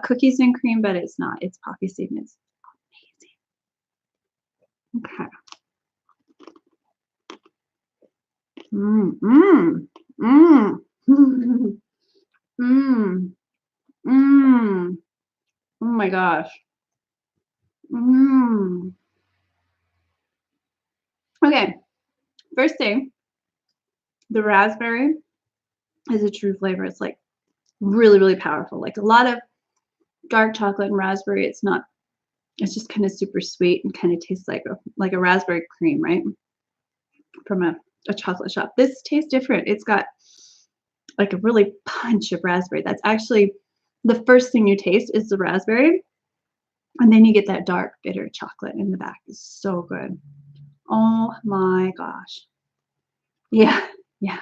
cookies and cream, but it's not. It's poppy seed, and it's amazing. Okay. Mmm, mmm, mmm, mmm, mmm. Oh my gosh. Mmm. Okay. First thing, the raspberry is a true flavor. It's like really, really powerful. Like a lot of dark chocolate and raspberry, it's not, it's just kind of super sweet and kind of tastes like a raspberry cream, right? From a chocolate shop. This tastes different. It's got like a really punch of raspberry. That's actually the first thing you taste is the raspberry. And then you get that dark, bitter chocolate in the back. It's so good. Oh my gosh. Yeah, yeah.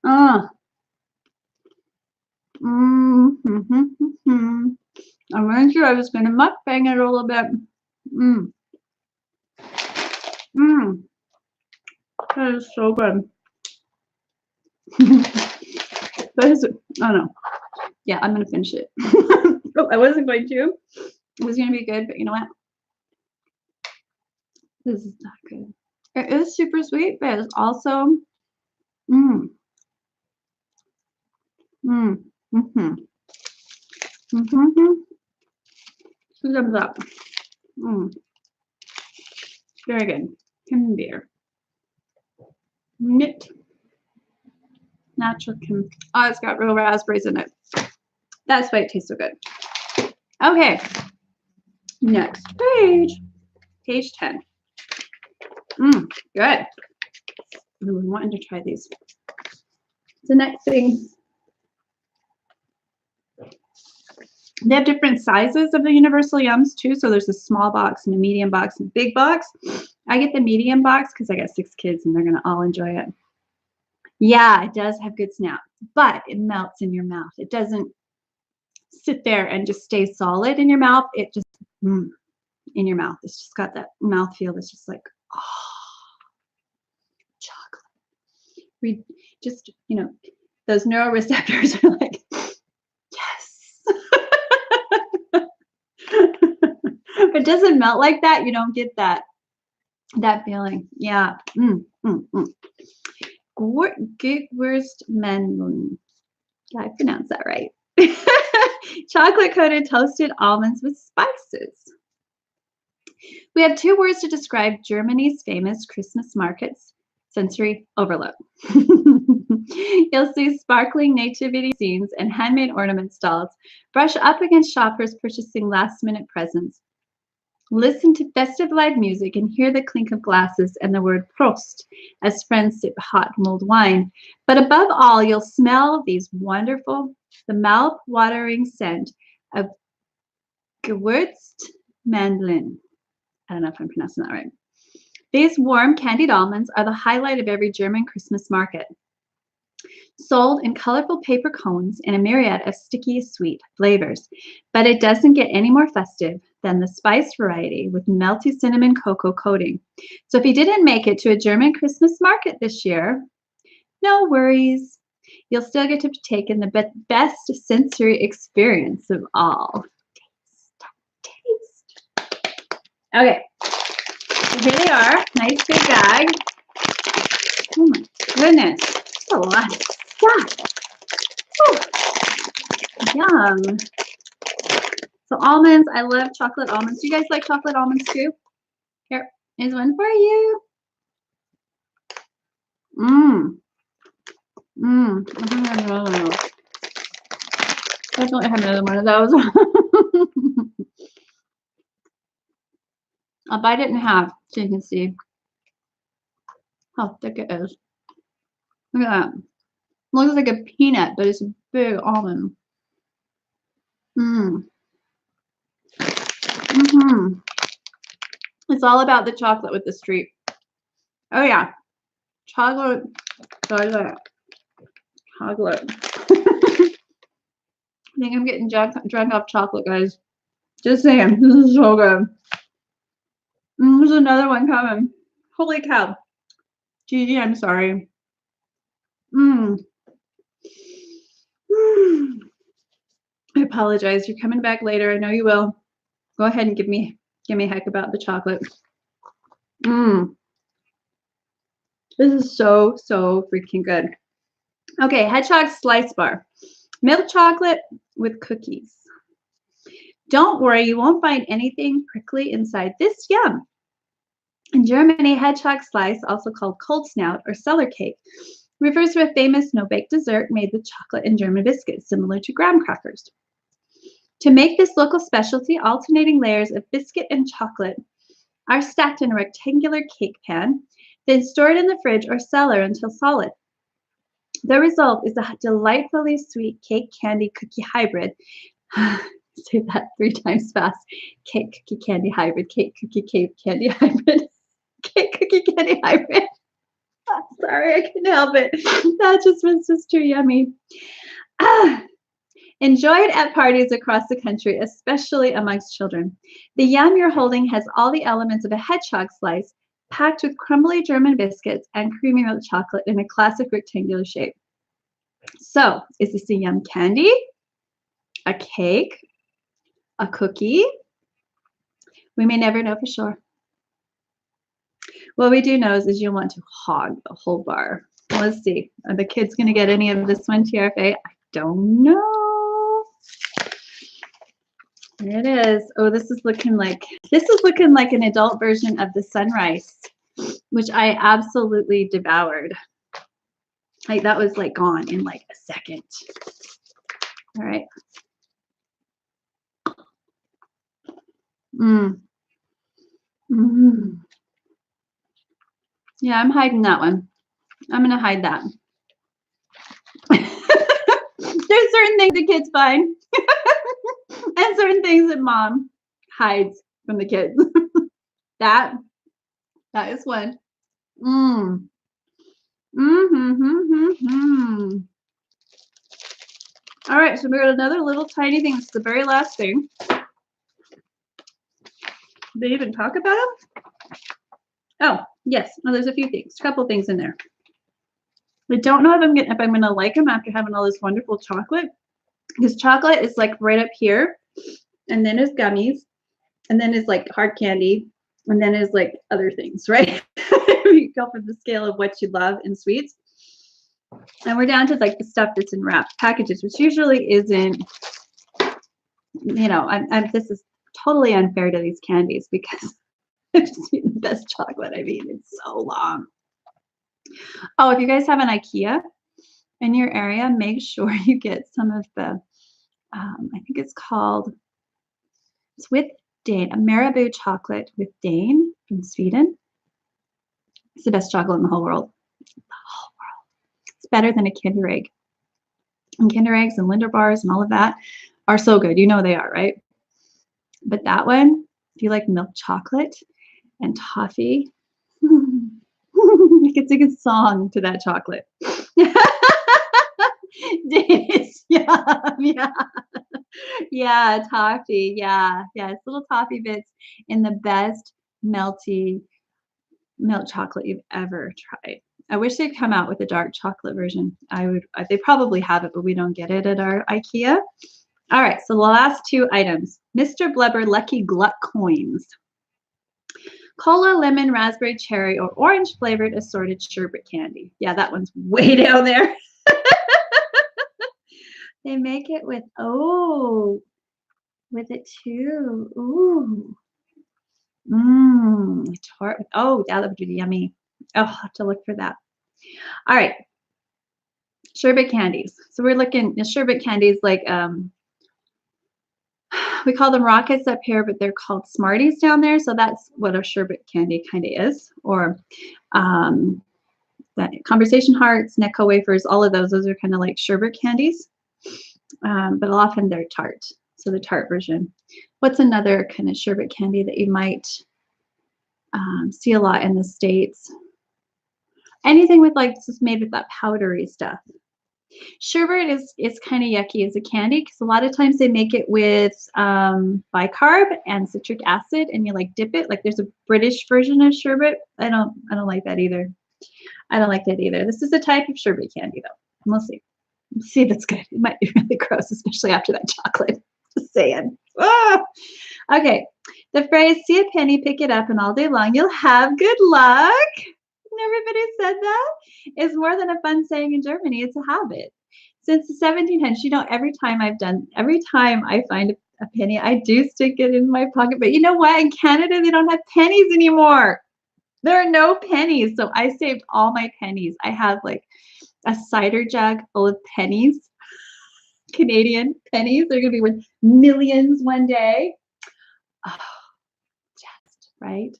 I'm not sure I was going to mukbang it a little bit. That is so good. That is, oh no. Yeah, I'm going to finish it. I wasn't going to. It was going to be good, but you know what? This is not good. It is super sweet, but it's also, two thumbs up. Very good. Beer. Knit. Natural Kim. Oh, it's got real raspberries in it. That's why it tastes so good. Okay. Next page. Page 10. Good. I've been wanting to try these. The next thing They have different sizes of the universal yums too. So there's a small box and a medium box and a big box. I get the medium box because I got 6 kids and they're going to all enjoy it. Yeah, it does have good snap, but it melts in your mouth. It doesn't sit there and just stay solid in your mouth. It just, in your mouth. It's just got that mouth feel that's just like, oh, chocolate. We just, those neuroreceptors are like, yes. If it doesn't melt like that, you don't get that feeling. Yeah. Gewürztmandeln. Yeah, I pronounced that right. Chocolate coated toasted almonds with spices. We have 2 words to describe Germany's famous Christmas markets: sensory overload. You'll see sparkling nativity scenes and handmade ornament stalls brush up against shoppers purchasing last-minute presents. Listen to festive live music and hear the clink of glasses and the word Prost as friends sip hot mulled wine. But above all, you'll smell the mouth-watering scent of Gewürztmandeln. I don't know if I'm pronouncing that right. These warm candied almonds are the highlight of every German Christmas market. Sold in colorful paper cones in a myriad of sticky, sweet flavors. But it doesn't get any more festive than the spiced variety with melty cinnamon cocoa coating. So if you didn't make it to a German Christmas market this year, no worries. You'll still get to partake in the best sensory experience of all. Taste. Okay, so here they are. Nice big bag. Oh my goodness, that's a lot of stuff. Whew. Yum. So almonds, I love chocolate almonds. Do you guys like chocolate almonds too? Here is one for you. Definitely have another one of those. I'll bite it in half so you can see how thick it is. Look at that. Looks like a peanut, but it's a big almond. It's all about the chocolate with this treat. Oh yeah, chocolate. I think I'm getting drunk off chocolate, guys. Just saying, this is so good. There's another one coming. Holy cow. Gigi, I'm sorry. I apologize. You're coming back later. I know you will. Go ahead and give me a heck about the chocolate. This is so freaking good. Okay, Hedgehog Slice Bar. Milk chocolate with cookies. Don't worry, you won't find anything prickly inside this. Yum. In Germany, Hedgehog Slice, also called cold snout or cellar cake, refers to a famous no-bake dessert made with chocolate and German biscuits, similar to graham crackers. To make this local specialty, alternating layers of biscuit and chocolate are stacked in a rectangular cake pan, then stored in the fridge or cellar until solid. The result is a delightfully sweet cake candy cookie hybrid. Say that 3 times fast. Cake cookie candy hybrid. Cake cookie cake candy hybrid. Cake cookie candy hybrid. Sorry, I couldn't help it. That just was just too yummy. Enjoyed at parties across the country, especially amongst children. The yum you're holding has all the elements of a hedgehog slice, packed with crumbly German biscuits and creamy milk chocolate in a classic rectangular shape. So, is this a yum candy, a cake, a cookie? We may never know for sure. What we do know is you'll want to hog the whole bar. Let's see. Are the kids going to get any of this one, TRFA? I don't know. There it is. Oh, this is looking like an adult version of the sunrise, which I absolutely devoured. Like that was like gone in like a second. All right. Yeah, I'm hiding that one. I'm going to hide that. There's certain things the kids find. certain things that mom hides from the kids. that is one. Mm. Mm-hmm. All right, so we got another little tiny thing. This is the very last thing. Did they even talk about them? Oh, yes. Oh, there's a few things, a couple things in there. I don't know if I'm gonna like them after having all this wonderful chocolate, because chocolate is like right up here, and then is gummies, and then is like hard candy, and then is like other things, right? You go from the scale of what you love in sweets, and we're down to like the stuff that's in wrapped packages, which usually isn't. You know, this is totally unfair to these candies because I've just eaten the best chocolate I've eaten in so long. Oh, if you guys have an IKEA in your area, make sure you get some of the, I think it's with Dane, a Marabou chocolate with Dane from Sweden. It's the best chocolate in the whole world. It's better than a Kinder Egg. And Kinder Eggs and Linder bars and all of that are so good. You know they are, right? But that one, if you like milk chocolate and toffee, you can sing a song to that chocolate. It's yum, yeah, toffee, yeah, it's little toffee bits in the best melty milk chocolate you've ever tried. I wish they'd come out with a dark chocolate version. They probably have it, but we don't get it at our IKEA. All right, so the last two items. Mr. Blubber Lucky Gluck Coins. Cola, lemon, raspberry, cherry, or orange flavored assorted sherbet candy. Yeah, that one's way down there. They make it with, with it too. Ooh. Tart. Oh, that would be yummy. Oh, I'll have to look for that. All right. Sherbet candies. So we're looking at sherbet candies like, we call them rockets up here, but they're called Smarties down there. So that's what a sherbet candy kind of is. Or that conversation hearts, Necco wafers, all of those are kind of like sherbet candies. But often they're tart. So the tart version. What's another kind of sherbet candy that you might see a lot in the States? Anything with like just made with that powdery stuff. Sherbet is kind of yucky as a candy because a lot of times they make it with bicarb and citric acid, and you like dip it. Like there's a British version of sherbet. I don't like that either. I don't like that either. This is a type of sherbet candy though. We'll see. Let's see if it's good. It might be really gross, especially after that chocolate. Just saying. Ah! Okay. The phrase "see a penny, pick it up, and all day long you'll have good luck." Everybody said that is more than a fun saying in Germany. It's a habit. Since the 1700s, you know, every time I find a penny, I do stick it in my pocket. But you know what? In Canada, they don't have pennies anymore. There are no pennies. So I saved all my pennies. I have like a cider jug full of pennies, Canadian pennies. They're going to be worth millions one day. Oh, just right.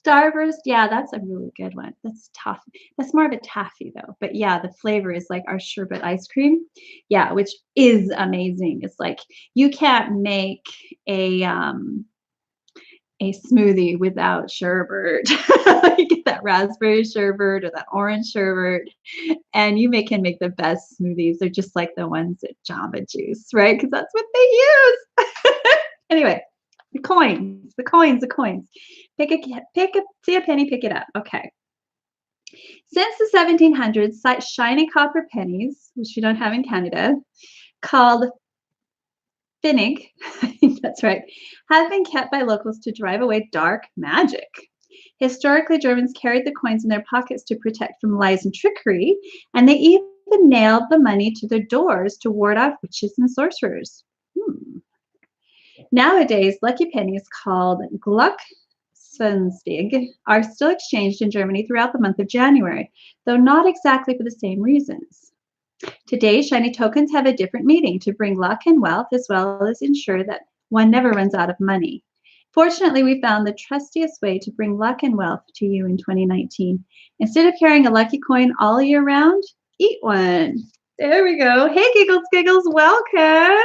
Starburst, yeah, that's a really good one. That's tough. That's more of a taffy though. But yeah, the flavor is like our sherbet ice cream. Yeah, which is amazing. It's like you can't make a smoothie without sherbet. You get that raspberry sherbet or that orange sherbet, and you can make the best smoothies. They're just like the ones at Jamba Juice, right? Because that's what they use. Anyway. The coins. See a penny, pick it up. Okay. Since the 1700s, shiny copper pennies, which we don't have in Canada, called Pfennig, I think that's right, have been kept by locals to drive away dark magic. Historically, Germans carried the coins in their pockets to protect from lies and trickery, and they even nailed the money to their doors to ward off witches and sorcerers. Nowadays, lucky pennies called Glückspfennig are still exchanged in Germany throughout the month of January, though not exactly for the same reasons. Today, shiny tokens have a different meaning: to bring luck and wealth, as well as ensure that one never runs out of money. Fortunately, we found the trustiest way to bring luck and wealth to you in 2019. Instead of carrying a lucky coin all year round, eat one. There we go. Hey, Giggles, welcome.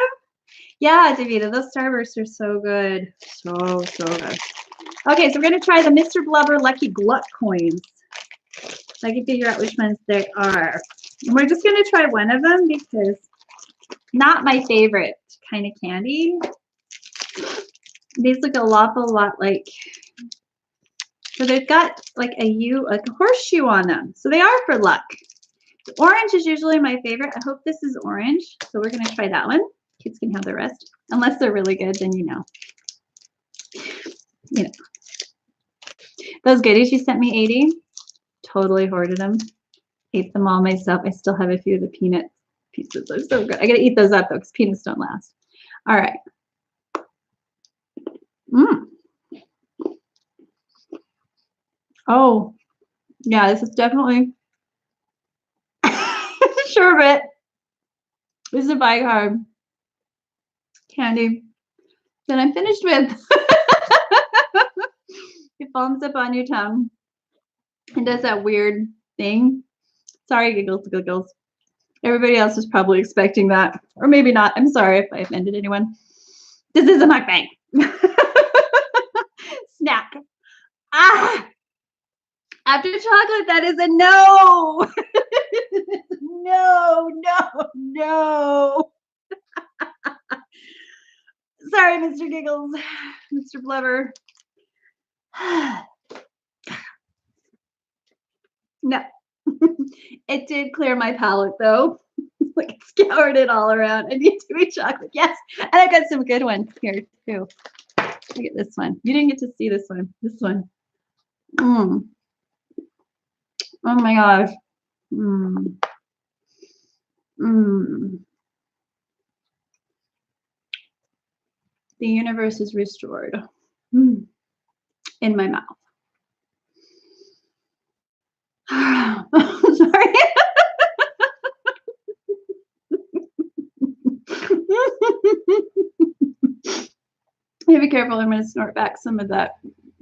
Yeah, Davida, those Starbursts are so good. So good. Okay, so we're going to try the Mr. Blubber Lucky Glut coins. So I can figure out which ones they are. And we're just going to try one of them because not my favorite kind of candy. These look an awful lot like, so they've got like a horseshoe on them. So they are for luck. The orange is usually my favorite. I hope this is orange. So we're going to try that one. Kids can have the rest. Unless they're really good, then you know. You know. Those goodies you sent me, 80, totally hoarded them. Ate them all myself. I still have a few of the peanut pieces. They're so good. I got to eat those up though because peanuts don't last. All right. Oh, yeah, this is definitely sherbet. This is a bicarb candy that I'm finished with. It foams up on your tongue and does that weird thing. Sorry, giggles. Everybody else was probably expecting that, or maybe not. I'm sorry if I offended anyone. This is a mukbang. Snack. Ah! After chocolate, that is a no. No. Sorry, Mr. Giggles, Mr. Blubber. No. It did clear my palate though. Like it scoured it all around. I need to eat chocolate. Yes. And I got some good ones here too. Look at this one. You didn't get to see this one. This one. Oh my gosh. The universe is restored in my mouth. Sorry. Be careful. I'm going to snort back some of that,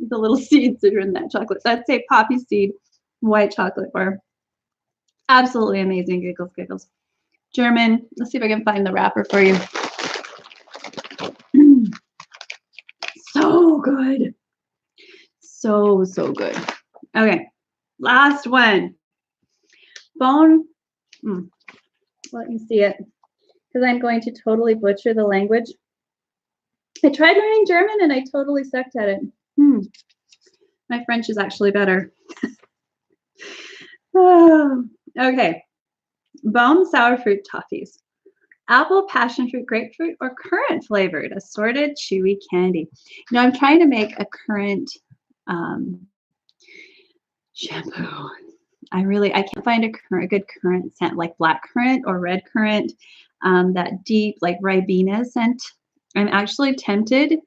the little seeds that are in that chocolate. So I'd say poppy seed white chocolate bar. Absolutely amazing. Giggles. German. Let's see if I can find the wrapper for you. So good. So good. Okay. Last one. Bone. Let me see it. Because I'm going to totally butcher the language. I tried learning German and I totally sucked at it. My French is actually better. Okay. Baum sour fruit toffees. Apple, passion fruit, grapefruit, or currant flavored assorted chewy candy. You know, I'm trying to make a currant shampoo. I can't find a good currant scent like black currant or red currant, that deep like Ribena scent. I'm actually tempted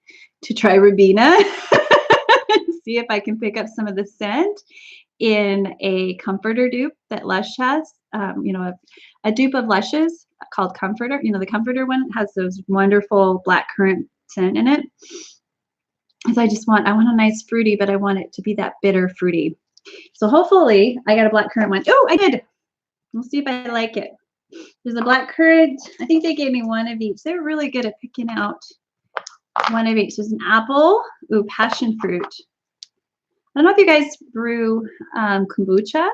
to try Ribena and see if I can pick up some of the scent in a comforter dupe that Lush has. You know, a dupe of Lush's called Comforter. You know, the Comforter one has those wonderful black currant scent in it. Because I want a nice fruity, but I want it to be that bitter fruity. So hopefully I got a black currant one. Oh, I did. We'll see if I like it. There's a black currant. I think they gave me one of each. They were really good at picking out one of each. There's an apple. Ooh, passion fruit. I don't know if you guys brew kombucha.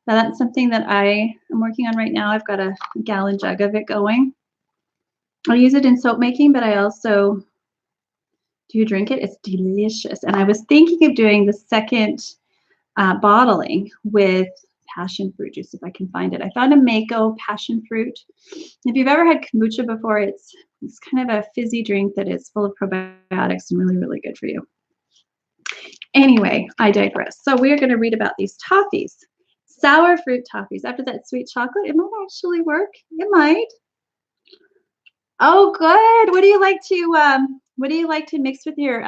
Now that's something that I am working on right now. I've got a gallon jug of it going. I'll use it in soap making, but I also do drink it. It's delicious. And I was thinking of doing the second bottling with passion fruit juice if I can find it. I found a Mako passion fruit. If you've ever had kombucha before, it's kind of a fizzy drink that is full of probiotics and really, really good for you. Anyway, I digress. So we are going to read about these toffees. Sour fruit toffees. After that sweet chocolate, it might actually work. It might. Oh, good. What do you like to mix with your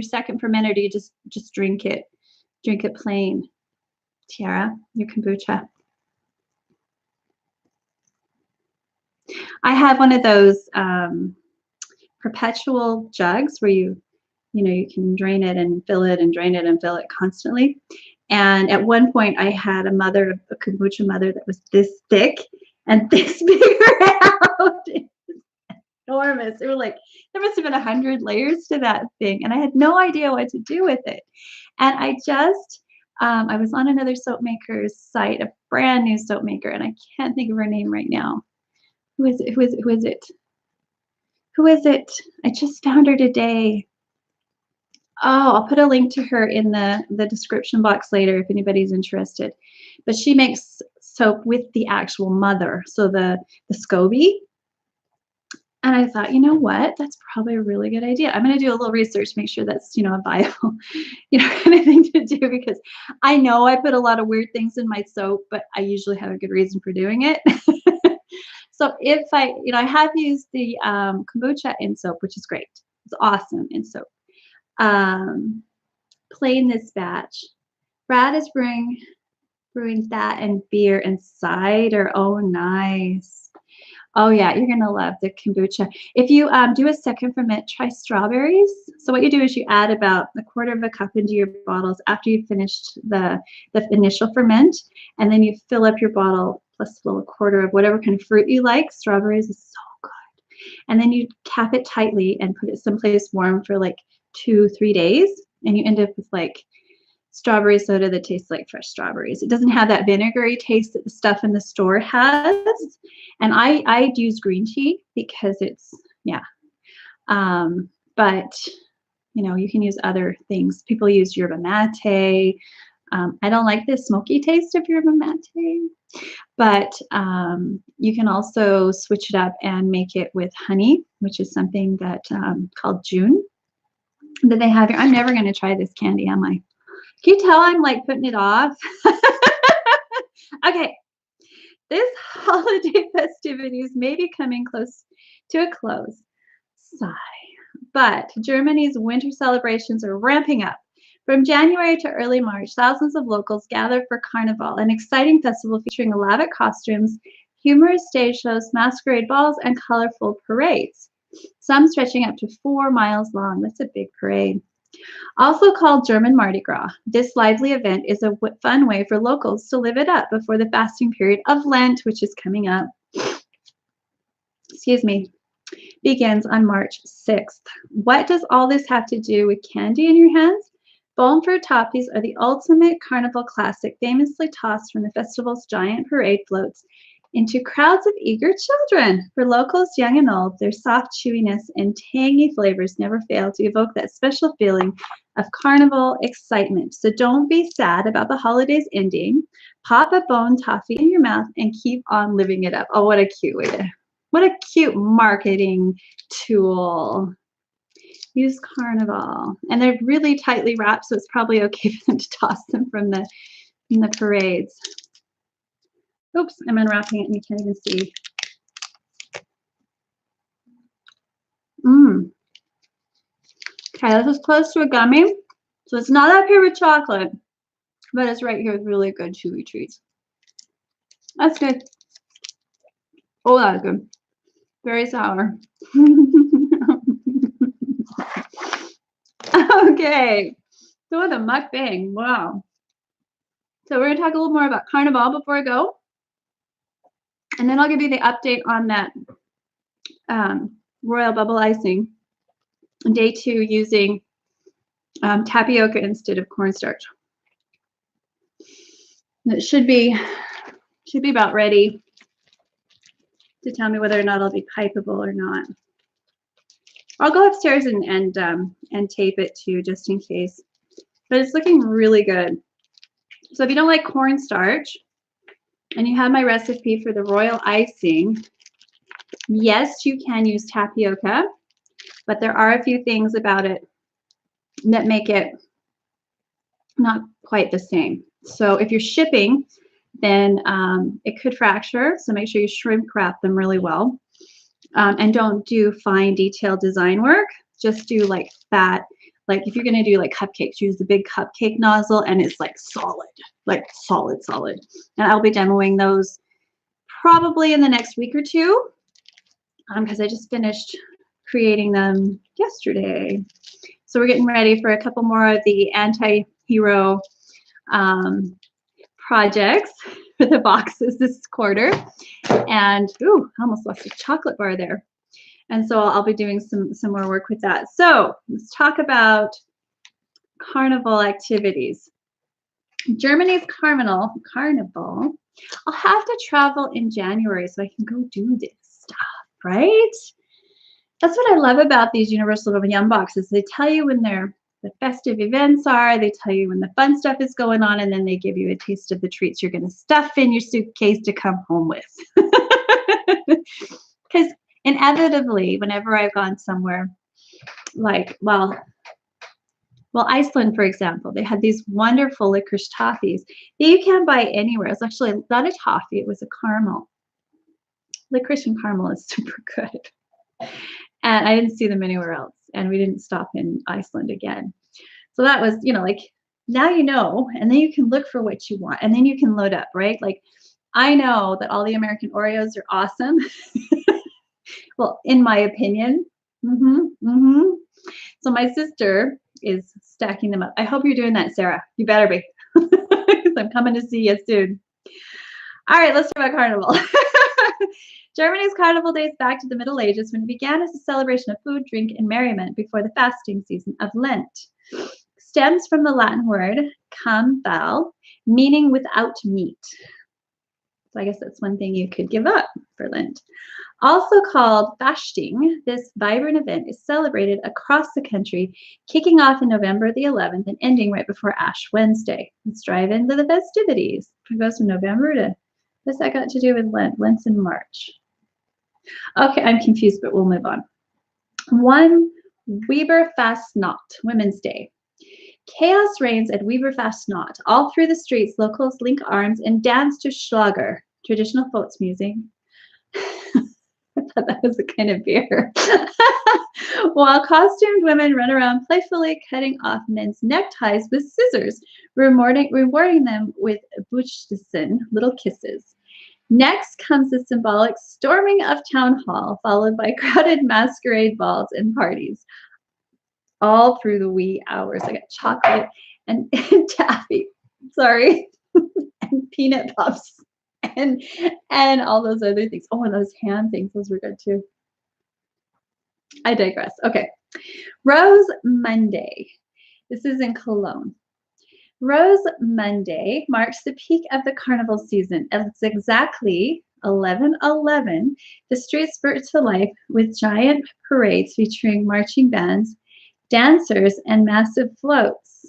second fermenter? Do you just drink it? Drink it plain. Tiara, your kombucha. I have one of those perpetual jugs where you can drain it and fill it and drain it and fill it constantly. And at one point I had a kombucha mother that was this thick and this big around. enormous. They were like, there must have been 100 layers to that thing. And I had no idea what to do with it. And I just, I was on another soap maker's site, a brand new soap maker, and I can't think of her name right now. Who is it? Who is it? Who is it? Who is it? I just found her today. Oh, I'll put a link to her in the description box later if anybody's interested. But she makes soap with the actual mother, so the scoby. And I thought, you know what? That's probably a really good idea. I'm going to do a little research, make sure that's, a viable, kind of thing to do, because I know I put a lot of weird things in my soap, but I usually have a good reason for doing it. So if I have used the kombucha in soap, which is great. It's awesome in soap. Plain this batch. Brad is brewing that and beer and cider. Oh, nice. Oh yeah, you're gonna love the kombucha. If you do a second ferment, try strawberries. So what you do is you add about 1/4 cup into your bottles after you've finished the initial ferment, and then you fill up your bottle plus a little 1/4 of whatever kind of fruit you like. Strawberries is so good. And then you cap it tightly and put it someplace warm for like 2-3 days, and you end up with like strawberry soda that tastes like fresh strawberries. It doesn't have that vinegary taste that the stuff in the store has. And I'd use green tea because it's, yeah. But, you can use other things. People use yerba mate. I don't like the smoky taste of yerba mate. But you can also switch it up and make it with honey, which is something that called June that they have here. I'm never going to try this candy, am I? Can you tell I'm like putting it off? Okay. This holiday festivities may be coming close to a close. Sigh. But Germany's winter celebrations are ramping up. From January to early March, thousands of locals gather for Carnival, an exciting festival featuring elaborate costumes, humorous stage shows, masquerade balls, and colorful parades, some stretching up to 4 miles long. That's a big parade. Also called German Mardi Gras, this lively event is a fun way for locals to live it up before the fasting period of Lent, which is coming up, begins on March 6th. What does all this have to do with candy in your hands? Foam fruit toffees are the ultimate carnival classic, famously tossed from the festival's giant parade floats into crowds of eager children. For locals, young and old, their soft chewiness and tangy flavors never fail to evoke that special feeling of carnival excitement. So don't be sad about the holidays ending. Pop a bone toffee in your mouth and keep on living it up. Oh, what a cute way to, what a cute marketing tool. Use Carnival. And they're really tightly wrapped, so it's probably okay for them to toss them from the parades. Oops, I'm unwrapping it and you can't even see. Okay, this is close to a gummy. So it's not up here with chocolate, but it's right here with really good chewy treats. That's good. Oh, that's good. Very sour. Okay. So the mukbang. Wow. So we're going to talk a little more about Carnival before I go. And then I'll give you the update on that royal bubble icing. Day 2 using tapioca instead of cornstarch. It should be about ready to tell me whether or not it'll be pipeable or not. I'll go upstairs and tape it too, just in case. But it's looking really good. So if you don't like cornstarch, and you have my recipe for the royal icing, yes, you can use tapioca, but there are a few things about it that make it not quite the same. So if you're shipping, then it could fracture. So make sure you shrink wrap them really well. And don't do fine detailed design work. Just do like fat. Like if you're going to do like cupcakes, use the big cupcake nozzle and it's like solid, solid. And I'll be demoing those probably in the next week or two because I just finished creating them yesterday. So we're getting ready for a couple more of the anti-hero projects for the boxes this quarter. And, ooh, I almost lost a chocolate bar there. And so I'll be doing some more work with that. So let's talk about carnival activities. Germany's carnival. I'll have to travel in January so I can go do this stuff, right? That's what I love about these Universal Yum boxes. They tell you when the festive events are, they tell you when the fun stuff is going on, and then they give you a taste of the treats you're going to stuff in your suitcase to come home with. Because inevitably, whenever I've gone somewhere like, well, Iceland, for example, they had these wonderful licorice toffees that you can't buy anywhere. It's actually not a toffee, it was a caramel. Licorice and caramel is super good. And I didn't see them anywhere else. And we didn't stop in Iceland again. So that was, like, now you know, and then you can look for what you want, and then you can load up, right? Like, I know that all the American Oreos are awesome. Well, in my opinion. So my sister is stacking them up. I hope you're doing that, Sarah. You better be. Because I'm coming to see you soon. All right, let's talk about carnival. Germany's carnival dates back to the Middle Ages, when it began as a celebration of food, drink, and merriment before the fasting season of Lent. Stems from the Latin word "Kamval," meaning without meat. So I guess that's one thing you could give up for Lent. Also called fasting, this vibrant event is celebrated across the country, kicking off in November the 11th and ending right before Ash Wednesday. Let's drive into the festivities. It goes from November to, what's that got to do with Lent? Lent's in March. Okay, I'm confused, but we'll move on. 1. Weiberfastnacht, Women's Day. Chaos reigns at Weiberfastnacht. All through the streets, locals link arms and dance to Schlager, traditional Volksmusik. I thought that was a kind of beer. While costumed women run around playfully cutting off men's neckties with scissors, rewarding them with Buchsen, little kisses. Next comes the symbolic storming of town hall, followed by crowded masquerade balls and parties. All through the wee hours. I got chocolate and taffy, sorry, and peanut puffs, and all those other things. Oh, and those ham things, those were good too. I digress. Okay, Rose Monday. This is in Cologne. Rose Monday marks the peak of the carnival season. It's exactly 11:11. The streets burst to life with giant parades featuring marching bands, dancers, and massive floats.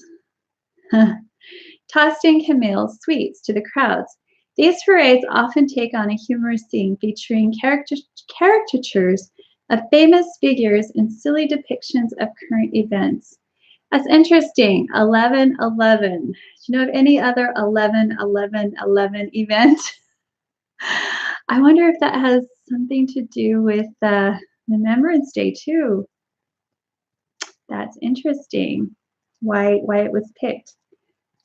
Toasting Camille sweets to the crowds. These parades often take on a humorous theme featuring caricatures of famous figures and silly depictions of current events. That's interesting. 11:11. Do you know of any other 11:11:11 event? I wonder if that has something to do with Remembrance Day too. That's interesting. Why it was picked.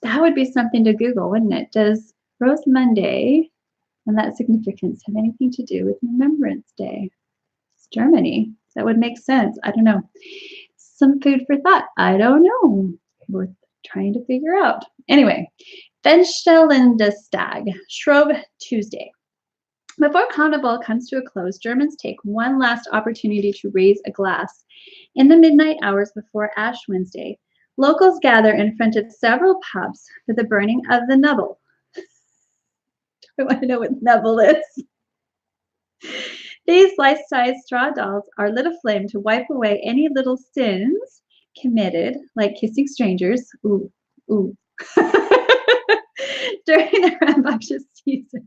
That would be something to Google, wouldn't it? Does Rose Monday and that significance have anything to do with Remembrance Day? It's Germany. That would make sense. I don't know. Some food for thought. I don't know. Worth trying to figure out. Anyway, Venstellendestag, Shrove Tuesday. Before Carnival comes to a close, Germans take one last opportunity to raise a glass. In the midnight hours before Ash Wednesday, locals gather in front of several pubs for the burning of the Nubbel. I want to know what Nubbel is. These life-size straw dolls are lit aflame to wipe away any little sins committed, like kissing strangers, ooh, during the rambunctious season.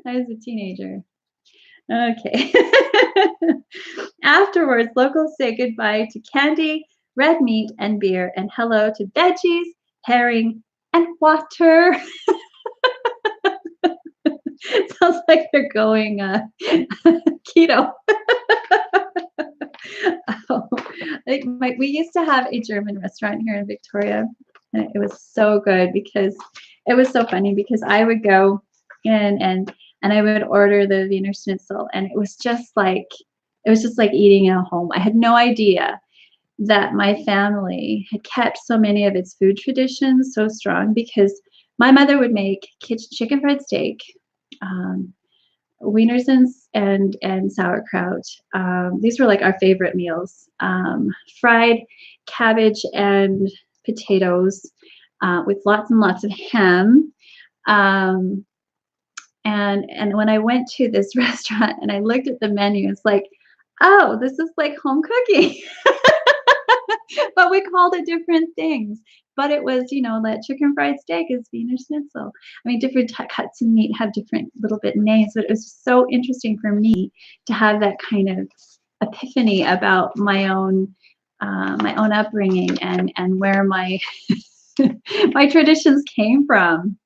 I was a teenager. Okay. Afterwards, locals say goodbye to candy, red meat, and beer, and hello to veggies, herring, and water. Sounds like they're going keto. We used to have a German restaurant here in Victoria, and it was so good because it was so funny because I would go in and I would order the Wiener Schnitzel, and it was just like eating at home. I had no idea that my family had kept so many of its food traditions so strong because my mother would make chicken fried steak, wieners and sauerkraut. These were like our favorite meals. Fried cabbage and potatoes with lots and lots of ham. And when I went to this restaurant and I looked at the menu, it's like, oh, this is like home cooking. But we called it different things. But it was, you know, that chicken fried steak is Wiener Schnitzel. I mean, different cuts of meat have different little bit names, but it was so interesting for me to have that kind of epiphany about my own upbringing and where my my traditions came from.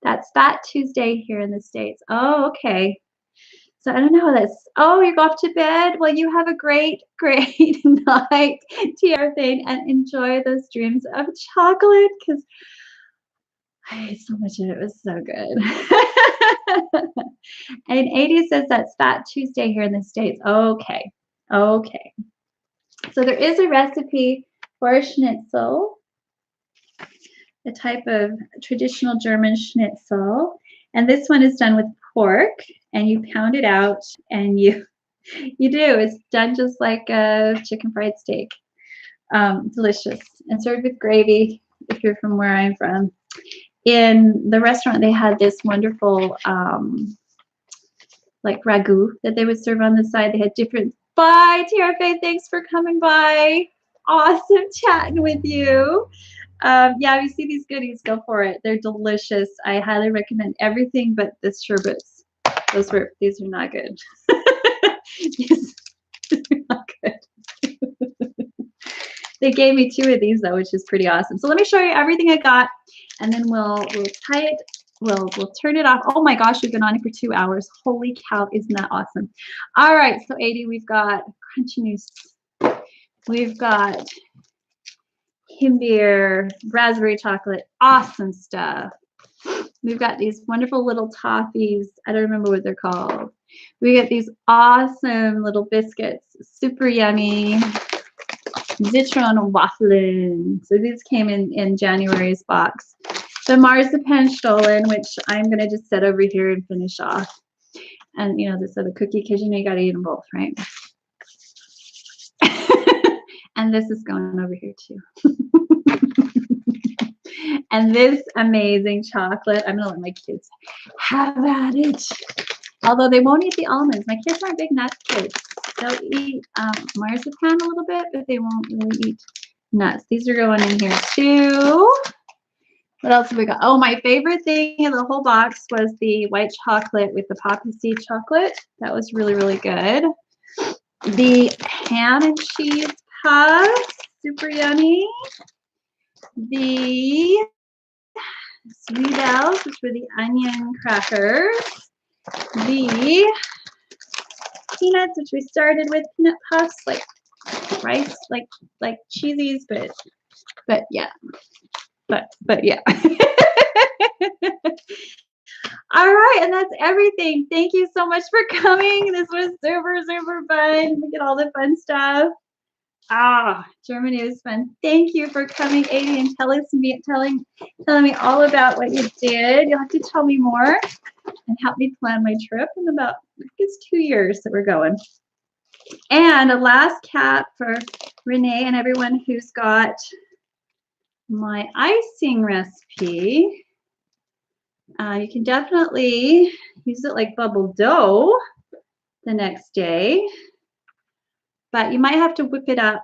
That's Fat Tuesday here in the States. Oh, okay. So I don't know this. Oh, you're off to bed? Well, you have a great, great night, TR and enjoy those dreams of chocolate because I ate so much of it. It was so good. And 80 says that's Fat Tuesday here in the States. Okay. Okay. So there is a recipe for a schnitzel, a type of traditional German schnitzel. And this one is done with pork, and you pound it out, and you do. It's done just like a chicken fried steak. Delicious, and served with gravy if you're from where I'm from. In the restaurant, they had this wonderful like ragu that they would serve on the side. They had different. Bye, TRFA. Thanks for coming by. Awesome chatting with you. Yeah, if you see these goodies, go for it. They're delicious. I highly recommend everything but the sherbets. These are not good. These are not good. They gave me 2 of these though, which is pretty awesome. So let me show you everything I got, and then we'll tie it. We'll turn it off. Oh my gosh, we've been on it for 2 hours. Holy cow, isn't that awesome? All right, so 80, we've got crunchy news. We've got Himbeer, raspberry chocolate, awesome stuff. We've got these wonderful little toffees. I don't remember what they're called. We get these awesome little biscuits, super yummy. Zitron Waffeln. So these came in January's box. The marzipan stollen, which I'm going to just set over here and finish off. And, you know, this other cookie, because you know you got to eat them both, right? And this is going over here too. And this amazing chocolate, I'm going to let my kids have at it. Although they won't eat the almonds. My kids aren't big nut kids. They'll eat marzipan a little bit, but they won't really eat nuts. These are going in here too. What else have we got? Oh, my favorite thing in the whole box was the white chocolate with the poppy seed chocolate. That was really, really good. The ham and cheese puffs, super yummy. The sweet elves, which were the onion crackers. The peanuts, which we started with, peanut puffs, like rice, like cheesies, but yeah. But yeah. All right, and that's everything. Thank you so much for coming. This was super, super fun. Look at all the fun stuff. Germany was fun. Thank you for coming, 80, and telling me all about what you did. You'll have to tell me more and help me plan my trip in about, I think it's 2 years that we're going. And a last cap for Renee and everyone who's got my icing recipe. You can definitely use it like bubble dough the next day, but you might have to whip it up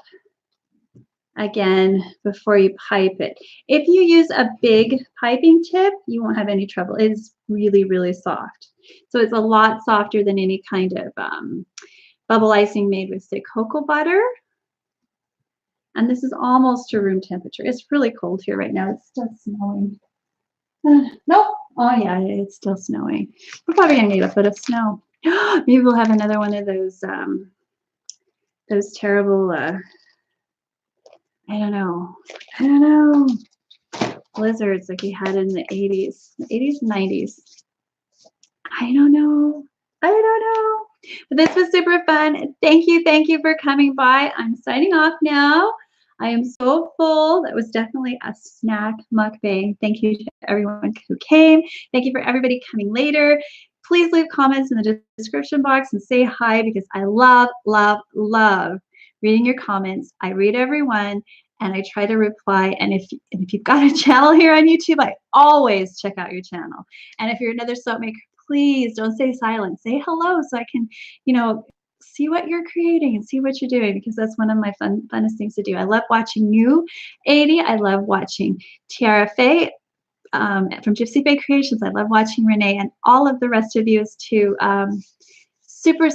again before you pipe it. If you use a big piping tip, you won't have any trouble. It is really, really soft. So it's a lot softer than any kind of bubble icing made with, say, cocoa butter. And this is almost to room temperature. It's really cold here right now. It's still snowing. Nope. Oh, yeah, it's still snowing. We're probably going to need a foot of snow. Maybe we'll have another one of those terrible, I don't know, blizzards like we had in the 80s and 90s. I don't know. But this was super fun. Thank you for coming by. I'm signing off now. I am so full. That was definitely a snack mukbang. Thank you to everyone who came. Thank you for everybody coming later. Please leave comments in the description box and say hi, because I love, love, love reading your comments. I read every one and I try to reply. And if you've got a channel here on YouTube, I always check out your channel. And if you're another soap maker, please don't stay silent. Say hello so I can, see what you're creating and see what you're doing, because that's one of my funnest things to do. I love watching you, 80. I love watching Tiara Faye from Gypsy Bay Creations. I love watching Renee and all of the rest of you too. Super,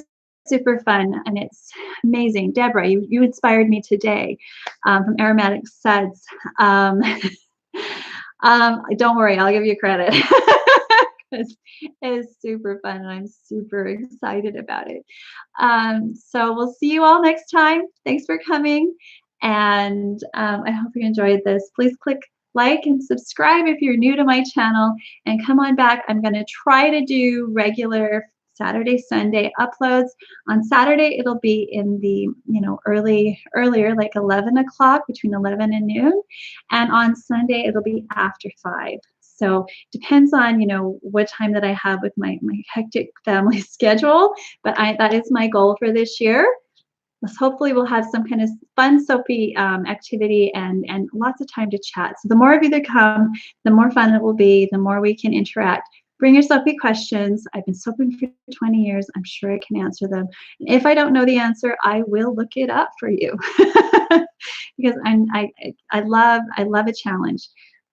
super fun, and it's amazing. Deborah, you inspired me today from Aromatic Suds. Don't worry, I'll give you credit. It is super fun and I'm super excited about it. So we'll see you all next time. Thanks for coming, and I hope you enjoyed this. Please click like and subscribe if you're new to my channel, and come on back. I'm going to try to do regular Saturday, Sunday uploads. On Saturday, it'll be in the earlier, like 11 o'clock, between 11 and noon, and on Sunday it'll be after 5. So depends on what time that I have with my hectic family schedule, but that is my goal for this year. Hopefully we'll have some kind of fun soapy activity and lots of time to chat. So the more of you that come, the more fun it will be, the more we can interact. Bring your soapy questions. I've been soaping for 20 years. I'm sure I can answer them. And if I don't know the answer, I will look it up for you because I love a challenge.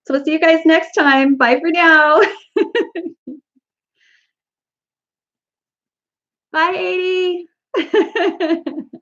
So we'll see you guys next time. Bye for now. Bye, 80.